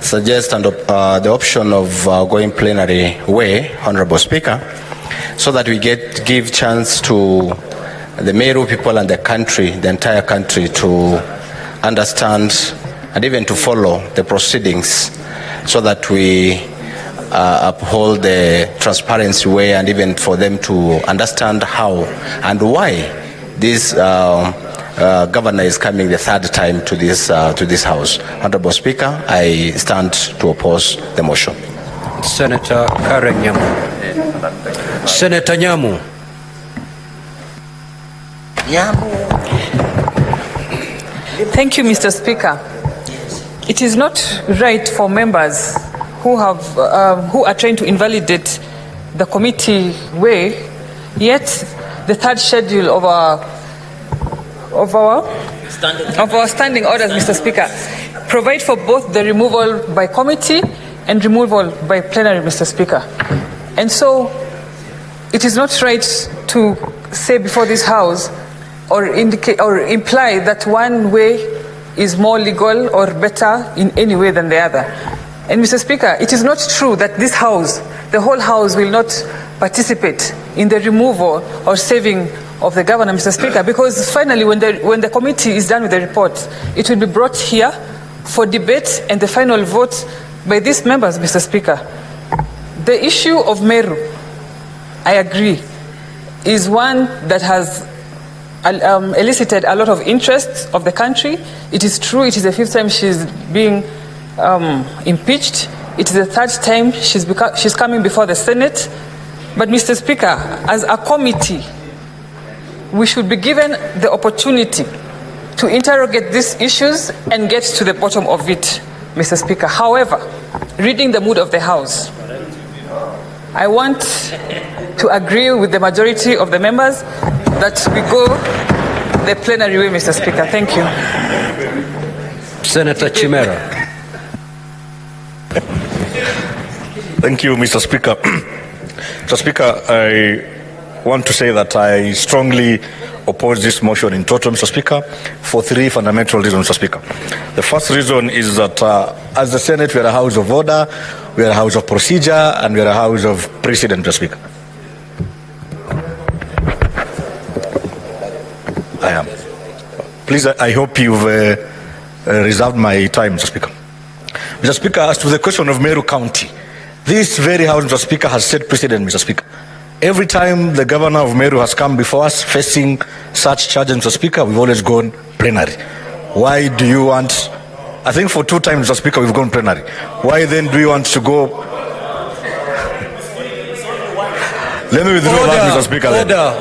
suggest the option of going plenary way, Honorable Speaker, so that we give chance to the Meru people and the country, the entire country, to understand and even to follow the proceedings, so that we uphold the transparency way, and even for them to understand how and why this governor is coming the third time to this House. Honorable Speaker, I stand to oppose the motion. Senator Karen Nyamu. Senator Nyamu. Thank you, Mr. Speaker. It is not right for members who are trying to invalidate the committee way, yet the third schedule of our standing orders, Mr. Speaker, provide for both the removal by committee and removal by plenary, Mr. Speaker. And so it is not right to say before this House or indicate or imply that one way is more legal or better in any way than the other. And Mr. Speaker, it is not true that this House, the whole House, will not participate in the removal or saving of the governor, Mr. Speaker, because finally when the committee is done with the report, it will be brought here for debate and the final vote by these members, Mr. Speaker. The issue of Meru, I agree, is one that has elicited a lot of interest of the country. It is true, it is the 5th time she's being impeached. It is the 3rd time she's coming before the Senate. But Mr. Speaker, as a committee, we should be given the opportunity to interrogate these issues and get to the bottom of it, Mr. Speaker. However, reading the mood of the House, I want to agree with the majority of the members that we go the plenary way, Mr. Speaker. Thank you. Senator Chimera. Thank you, Mr. Speaker. Mr. Speaker, I want to say that I strongly oppose this motion in total, Mr. Speaker, for 3 fundamental reasons, Mr. Speaker. The first reason is that as the Senate, we are a house of order, we are a house of procedure, and we are a house of precedent, Mr. Speaker. I am. Please, I hope you've reserved my time, Mr. Speaker. Mr. Speaker, as to the question of Meru County, this very House, Mr. Speaker, has set precedent, Mr. Speaker. Every time the governor of Meru has come before us facing such charges, Mr. Speaker, we've always gone plenary. Why do you want, I think for 2 times, Mr. Speaker, we've gone plenary. Why then do you want to go? Let me withdraw that, Mr. Speaker.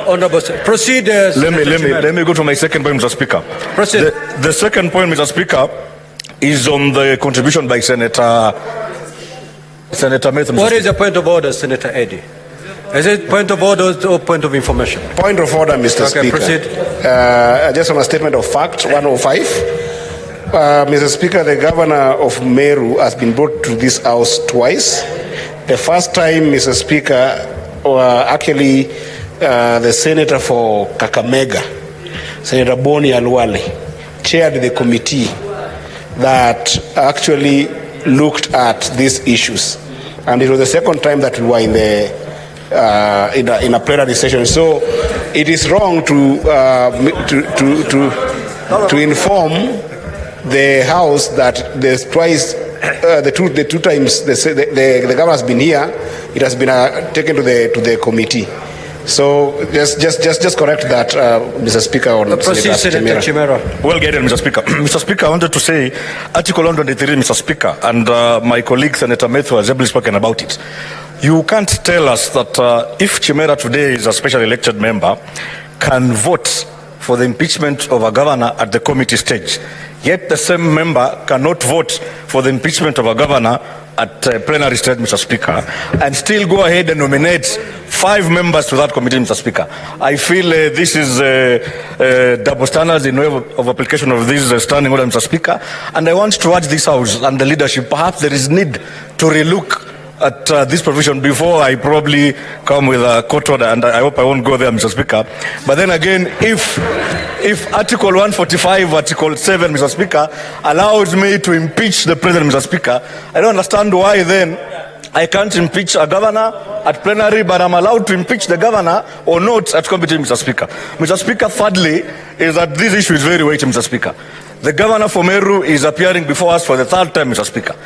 Honorable. Proceed. Let me go to my second point, Mr. Speaker. Proceed. The second point, Mr. Speaker, is on the contribution by Senator Matthew. What is the point of order, Senator Eddy? Is it point of order or point of information? Point of order, Mr. Okay, Speaker. proceed. Just on a statement of fact, 105. Mr. Speaker, the governor of Meru has been brought to this house twice. The first time, Mr. Speaker, actually the senator for Kakamega, Senator Boni Alwale, chaired the committee that actually looked at these issues, and it was the second time that we were in a plenary session. So it is wrong to inform the House that there's twice, the two times the governor has been here, it has been taken to the committee. So just correct that, Mr. Speaker. On Senator Chimera. Well guided, Mr. Speaker. Mr. Speaker, I wanted to say Article 123, Mr. Speaker, and my colleague Senator Matthew has ably spoken about it. You can't tell us that if Chimera today is a special elected member, can vote for the impeachment of a governor at the committee stage, yet the same member cannot vote for the impeachment of a governor at plenary stage, Mr. Speaker, and still go ahead and nominate 5 members to that committee, Mr. Speaker. I feel this is double standards in way of application of this standing order, Mr. Speaker, and I want to urge this House and the leadership, perhaps there is need to relook at this provision before I probably come with a court order, and I hope I won't go there, Mr. Speaker. But then again, if Article 145, Article 7, Mr. Speaker, allows me to impeach the President, Mr. Speaker, I don't understand why then I can't impeach a governor at plenary, but I'm allowed to impeach the governor or not at committee, Mr. Speaker. Mr. Speaker, thirdly, is that this issue is very weighty, Mr. Speaker. The governor for Meru is appearing before us for the 3rd time, Mr. Speaker.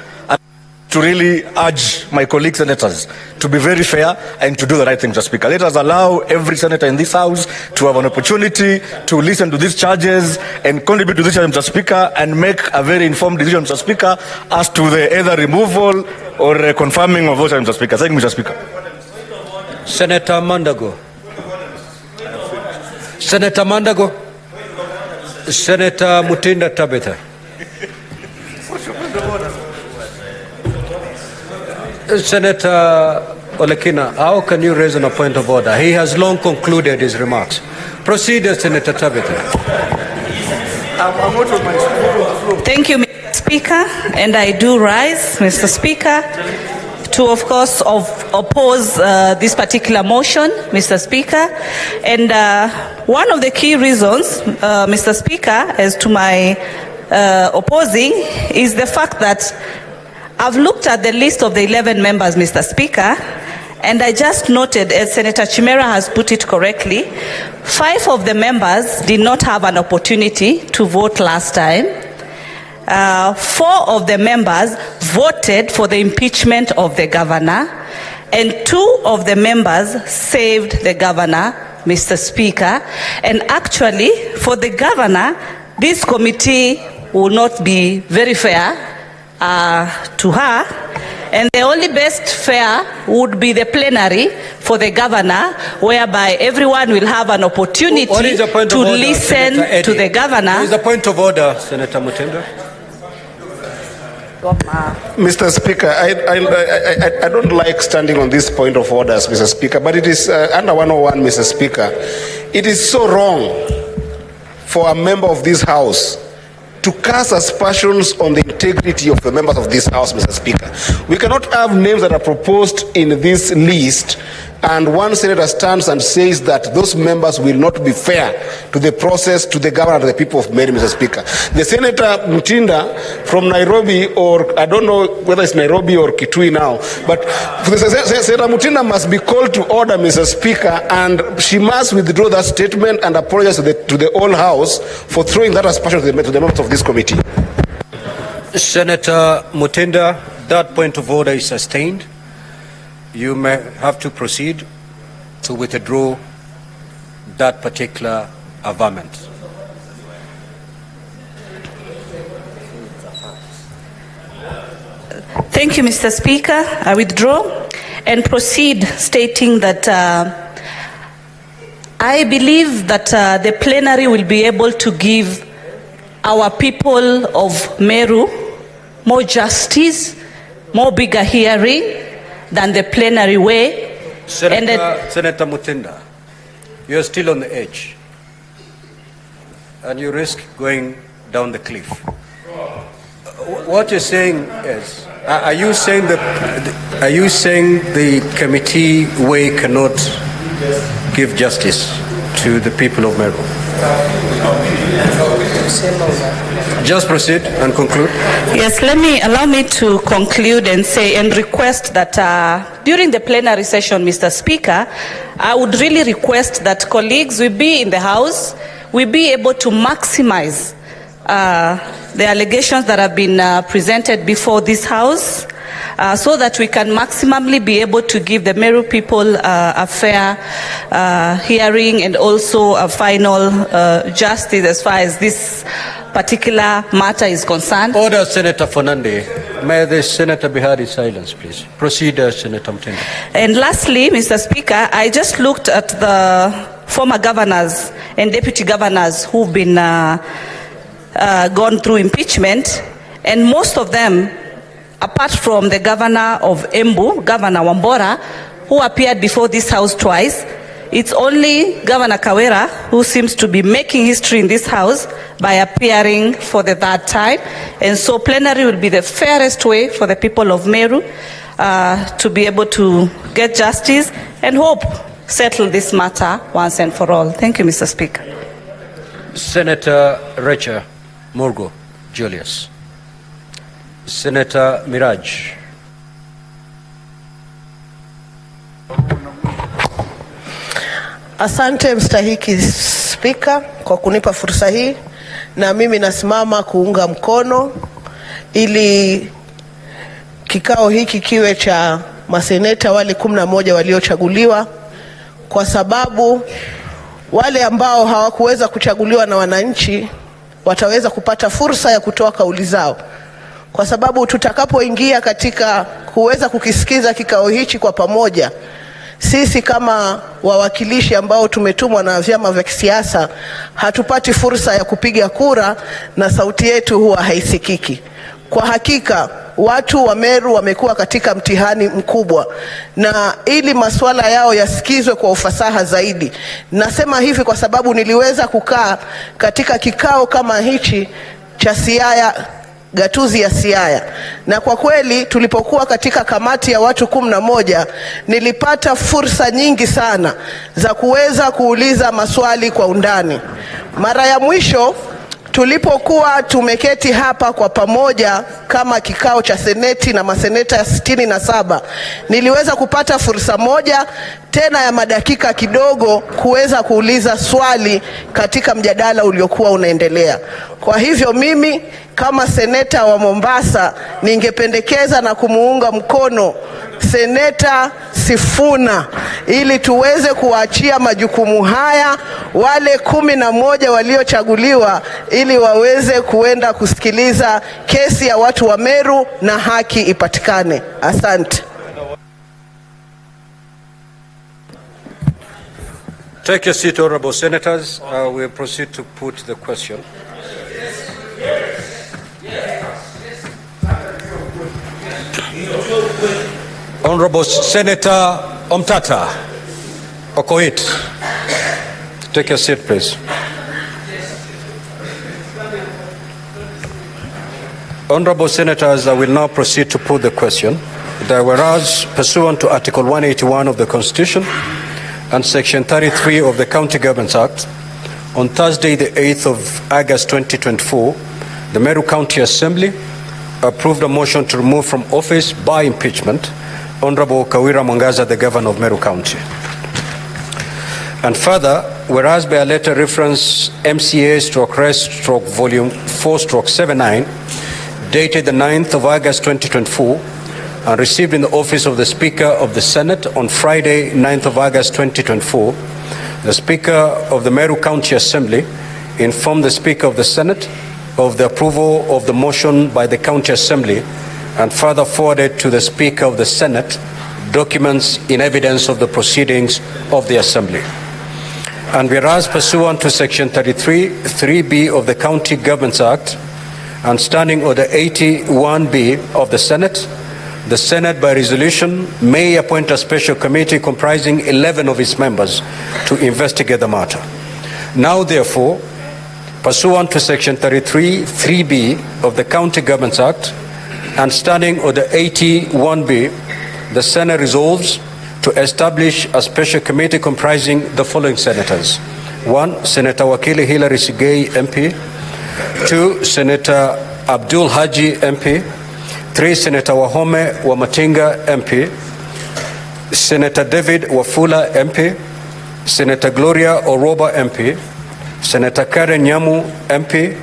To really urge my colleagues senators to be very fair and to do the right thing, Mr. Speaker. Let us allow every senator in this House to have an opportunity to listen to these charges and contribute to this charge, Mr. Speaker, and make a very informed decision, Mr. Speaker, as to the either removal or confirming of those, Mr. Speaker. Thank you, Mr. Speaker. Senator Mandago. Senator Mandago. Senator Mutinda Tabitha. Senator Olekina, how can you raise on a point of order? He has long concluded his remarks. Proceed, Senator Tabitha. Thank you, Mr. Speaker, and I do rise, Mr. Speaker, to, of course, oppose this particular motion, Mr. Speaker. And one of the key reasons, Mr. Speaker, as to my opposing is the fact that I've looked at the list of the 11 members, Mr. Speaker, And I just noted, as Senator Chimera has put it correctly, 5 of the members did not have an opportunity to vote last time. 4 of the members voted for the impeachment of the governor, and 2 of the members saved the governor, Mr. Speaker. And actually, for the governor, this committee will not be very fair to her. And the only best fare would be the plenary for the governor, whereby everyone will have an opportunity to listen to the governor. What is the point of order, Senator Mutinda? Mr. Speaker, I don't like standing on this point of orders, Mr. Speaker, but it is under 101, Mr. Speaker. It is so wrong for a member of this House to cast aspersions on the integrity of the members of this House, Mr. Speaker. We cannot have names that are proposed in this list and one senator stands and says that those members will not be fair to the process, to the governor, to the people of Mary, Mr. Speaker. The Senator Mutinda from Nairobi, or I don't know whether it's Nairobi or Kitui now, but Senator Mutinda must be called to order, Mr. Speaker, and she must withdraw that statement and apologize to the whole House for throwing that aspersion to the members of this committee. Senator Mutinda, that point of order is sustained. You may have to proceed to withdraw that particular averment. Thank you, Mr. Speaker. I withdraw and proceed stating that I believe that the plenary will be able to give our people of Meru more justice, more bigger hearing than the plenary way. Senator Mutinda, you're still on the edge and you risk going down the cliff. What you're saying is, are you saying the committee way cannot give justice to the people of Meru? Just proceed and conclude. Yes, allow me to conclude and say and request that during the plenary session, Mr. Speaker, I would really request that colleagues will be in the House, will be able to maximize the allegations that have been presented before this House, so that we can maximally be able to give the Meru people a fair hearing and also a final justice as far as this particular matter is concerned. Order, Senator Fernande. May the senator be heard in silence, please. Proceed, Senator Mutinda. And lastly, Mr. Speaker, I just looked at the former governors and deputy governors who've been gone through impeachment, and most of them, apart from the governor of Embu, Governor Wambora, who appeared before this House twice, it's only Governor Kawera who seems to be making history in this House by appearing for the third time. And so plenary will be the fairest way for the people of Meru to be able to get justice and hope settle this matter once and for all. Thank you, Mr. Speaker. Senator Rachel Morgo Julius. Senator Miraj. Asante mstahiki Spika kwa kunipa fursa hii, na mimi nasimama kuunga mkono ili kikao hiki kiwe cha maseneta wale 11 waliochaguliwa, kwa sababu wale ambao hawakuweza kuchaguliwa na wananchi wataweza kupata fursa ya kutoa kauli zao, kwa sababu tutakapoingia katika kuweza kukisikiza kikao hichi kwa pamoja, sisi kama wawakilishi ambao tumetumwa na vyama vya kisiasa hatupati fursa ya kupiga kura na sauti yetu huwa haisikiki. Kwa hakika watu wa Meru wamekuwa katika mtihani mkubwa, na ili masuala yao yasikizwe kwa ufasaha zaidi. Nasema hivi kwa sababu niliweza kukaa katika kikao kama hichi cha Siaya, gatuzi ya Siaya, na kwa kweli tulipokuwa katika kamati ya watu 11 nilipata fursa nyingi sana za kuweza kuuliza maswali kwa undani. Mara ya mwisho tulipokuwa tumeketi hapa kwa pamoja kama kikao cha seneti na maseneta 67, niliweza kupata fursa moja tena ya madakika kidogo kuweza kuuliza swali katika mjadala uliokuwa unaendelea. Kwa hivyo mimi kama seneta wa Mombasa ningependekeza na kumuunga mkono Seneta Sifuna ili tuweze kuachia majukumu haya wale 11 waliochaguliwa ili waweze kuenda kusikiliza kesi ya watu wa Meru na haki ipatikane. Asante. Take your seat, honorable senators. We'll proceed to put the question. Honorable Senator Omtata Okoit, take your seat, please. Honorable senators, I will now proceed to put the question. That whereas pursuant to Article 181 of the Constitution and Section 33 of the County Governments Act, on Thursday, the 8th of August 2024, the Meru County Assembly approved a motion to remove from office by impeachment Honorable Kawira Mwangaza, the Governor of Meru County. And further, whereas by a letter reference MCA/Res/Volume 4/79, dated the 9th of August 2024, and received in the office of the Speaker of the Senate on Friday, 9th of August 2024, the Speaker of the Meru County Assembly informed the Speaker of the Senate of the approval of the motion by the County Assembly and further forwarded to the Speaker of the Senate documents in evidence of the proceedings of the Assembly. And whereas pursuant to Section 33(3)(b) of the County Governments Act and Standing Order 81(b) of the Senate by resolution may appoint a special committee comprising 11 of its members to investigate the matter. Now, therefore, pursuant to Section 33(3)(b) of the County Governments Act and Standing Order 81(b), the Senate resolves to establish a special committee comprising the following senators. 1. Senator Wakili Hilary Sigei, MP. 2. Senator Abdul Haji, MP. 3. Senator Wahome Wamatinga, MP. Senator David Wafula, MP. Senator Gloria Oroba, MP. Senator Karen Nyamu, MP.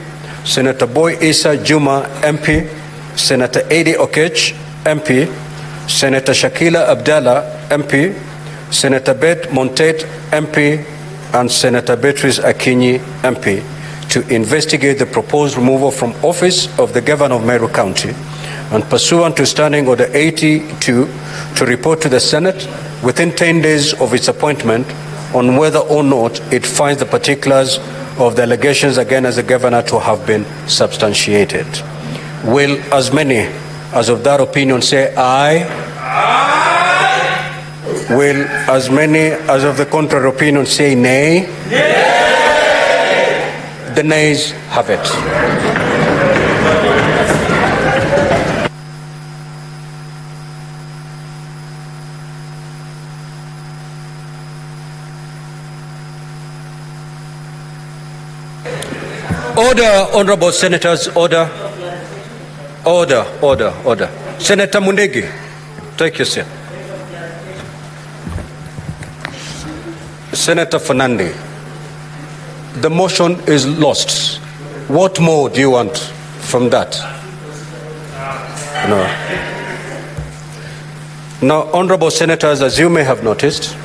Senator Boy Isa Juma, MP. Senator Eddie Okech, MP. Senator Shakila Abdallah, MP. Senator Beth Montet, MP. And Senator Beatrice Akinyi, MP, to investigate the proposed removal from office of the Governor of Meru County, and pursuant to Standing Order 82, to report to the Senate within 10 days of its appointment on whether or not it finds the particulars of the allegations against the Governor to have been substantiated. Will as many as of that opinion say aye? Aye. Will as many as of the contrary opinion say nay? Nay. The nays have it. Order, honorable senators, order. Order. Senator Mundegi, take your seat. Senator Fernandi, the motion is lost. What more do you want from that? No. Now, honorable senators, as you may have noticed,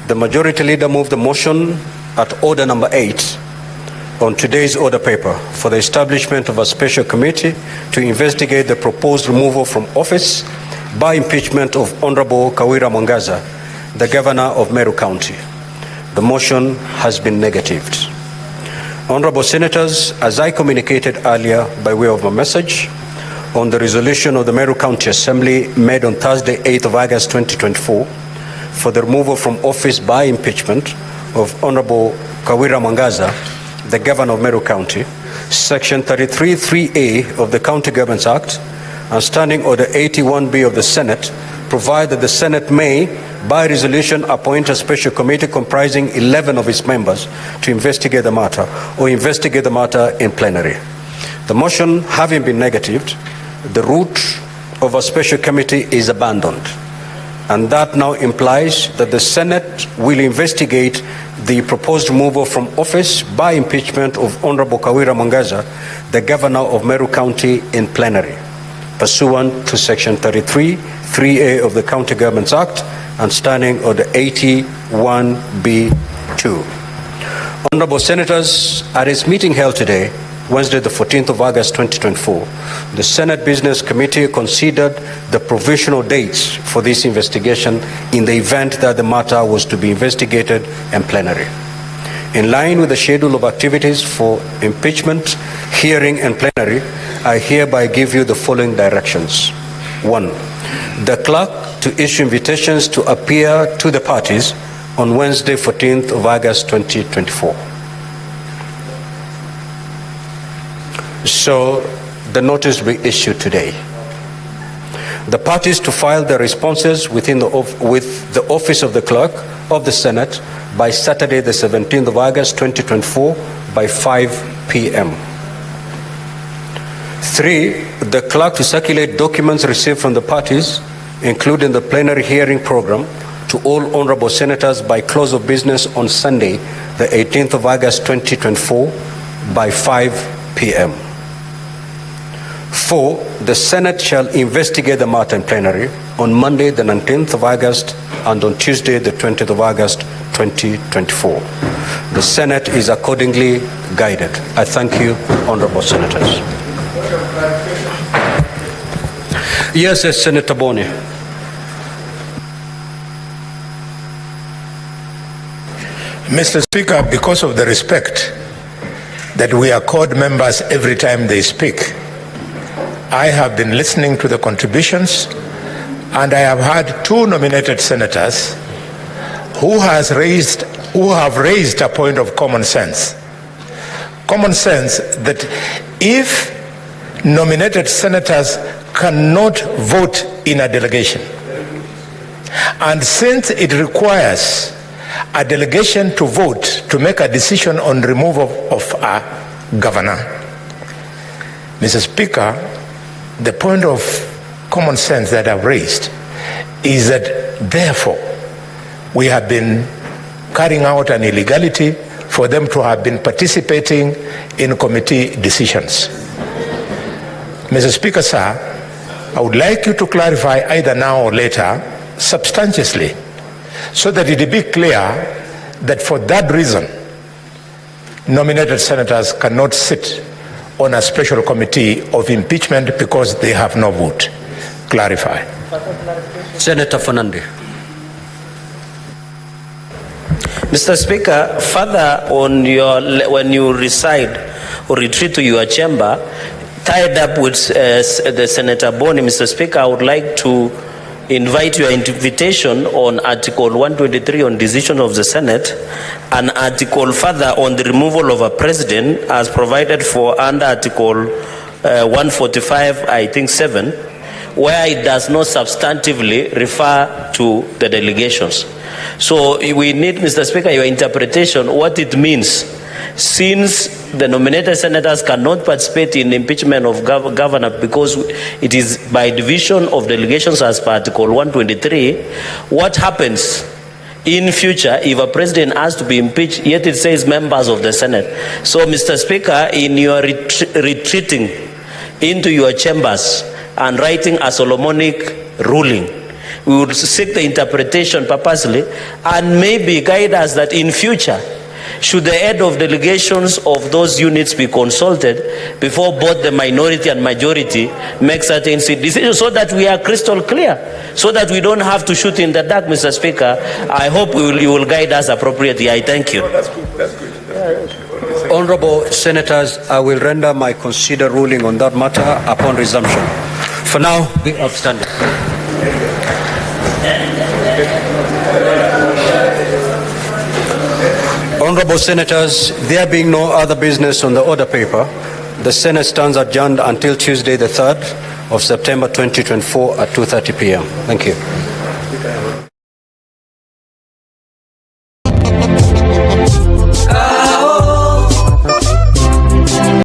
the majority leader moved the motion at order number 8 on today's order paper for the establishment of a special committee to investigate the proposed removal from office by impeachment of Honorable Kawira Mwangaza, the Governor of Meru County. The motion has been negatived. Honorable Senators, as I communicated earlier by way of a message on the resolution of the Meru County Assembly made on Thursday, 8th of August 2024, for the removal from office by impeachment of Honorable Kawira Mwangaza, the Governor of Meru County, Section 33(3)(a) of the County Governments Act, and Standing Order 81(b) of the Senate provide that the Senate may, by resolution, appoint a special committee comprising 11 of its members to investigate the matter or investigate the matter in plenary. The motion having been negatived, the route of a special committee is abandoned. And that now implies that the Senate will investigate the proposed removal from office by impeachment of Honorable Kawira Mwangaza, the Governor of Meru County, in plenary, pursuant to Section 33, 3A of the County Governments Act and Standing Order 81B2. Honorable Senators, at its meeting held today, Wednesday, the 14th of August 2024, the Senate Business Committee considered the provisional dates for this investigation in the event that the matter was to be investigated in plenary. In line with the schedule of activities for impeachment, hearing, and plenary, I hereby give you the following directions. 1. The clerk to issue invitations to appear to the parties on Wednesday, 14th of August 2024. So the notice will be issued today. The parties to file their responses with the office of the clerk of the Senate by Saturday, the 17th of August 2024 by 5 p.m. 3. The clerk to circulate documents received from the parties, including the plenary hearing program, to all honorable senators by close of business on Sunday, the 18th of August 2024 by 5 p.m. 4. The Senate shall investigate the matter in plenary on Monday, the 19th of August, and on Tuesday, the 20th of August, 2024. The Senate is accordingly guided. I thank you, honorable senators. Yes, Senator Boni. Mr. Speaker, because of the respect that we accord members every time they speak, I have been listening to the contributions, and I have heard two nominated senators who have raised a point of common sense. Common sense that if nominated senators cannot vote in a delegation, and since it requires a delegation to vote to make a decision on removal of a governor, Mr. Speaker, the point of common sense that I've raised is that therefore we have been carrying out an illegality for them to have been participating in committee decisions. Mr. Speaker, sir, I would like you to clarify either now or later substantially so that it be clear that for that reason nominated senators cannot sit on a special committee of impeachment because they have no vote. Clarify. Senator Fernandez. Mr. Speaker, further on when you reside or retreat to your chamber, tied up with the Senator Boni, Mr. Speaker, I would like to invite your invitation on Article 123 on decision of the Senate, and article further on the removal of a president as provided for under Article 145, I think 7, where it does not substantively refer to the delegations. So we need, Mr. Speaker, your interpretation, what it means. Since the nominated senators cannot participate in impeachment of governor because it is by division of delegations as per Article 123, what happens in future if a president has to be impeached, yet it says members of the Senate? So, Mr. Speaker, in your retreating into your chambers and writing a Solomonic ruling, we would seek the interpretation purposely and maybe guide us that in future, should the head of delegations of those units be consulted before both the minority and majority make certain decisions, so that we are crystal clear, so that we don't have to shoot in the dark, Mr. Speaker? I hope you will guide us appropriately. I thank you. That's good. Honorable senators, I will render my considered ruling on that matter upon resumption. For now, be upstanding. Honorable senators, there being no other business on the order paper, the Senate stands adjourned until Tuesday the 3rd of September 2024 at 2:30 p.m. Thank you.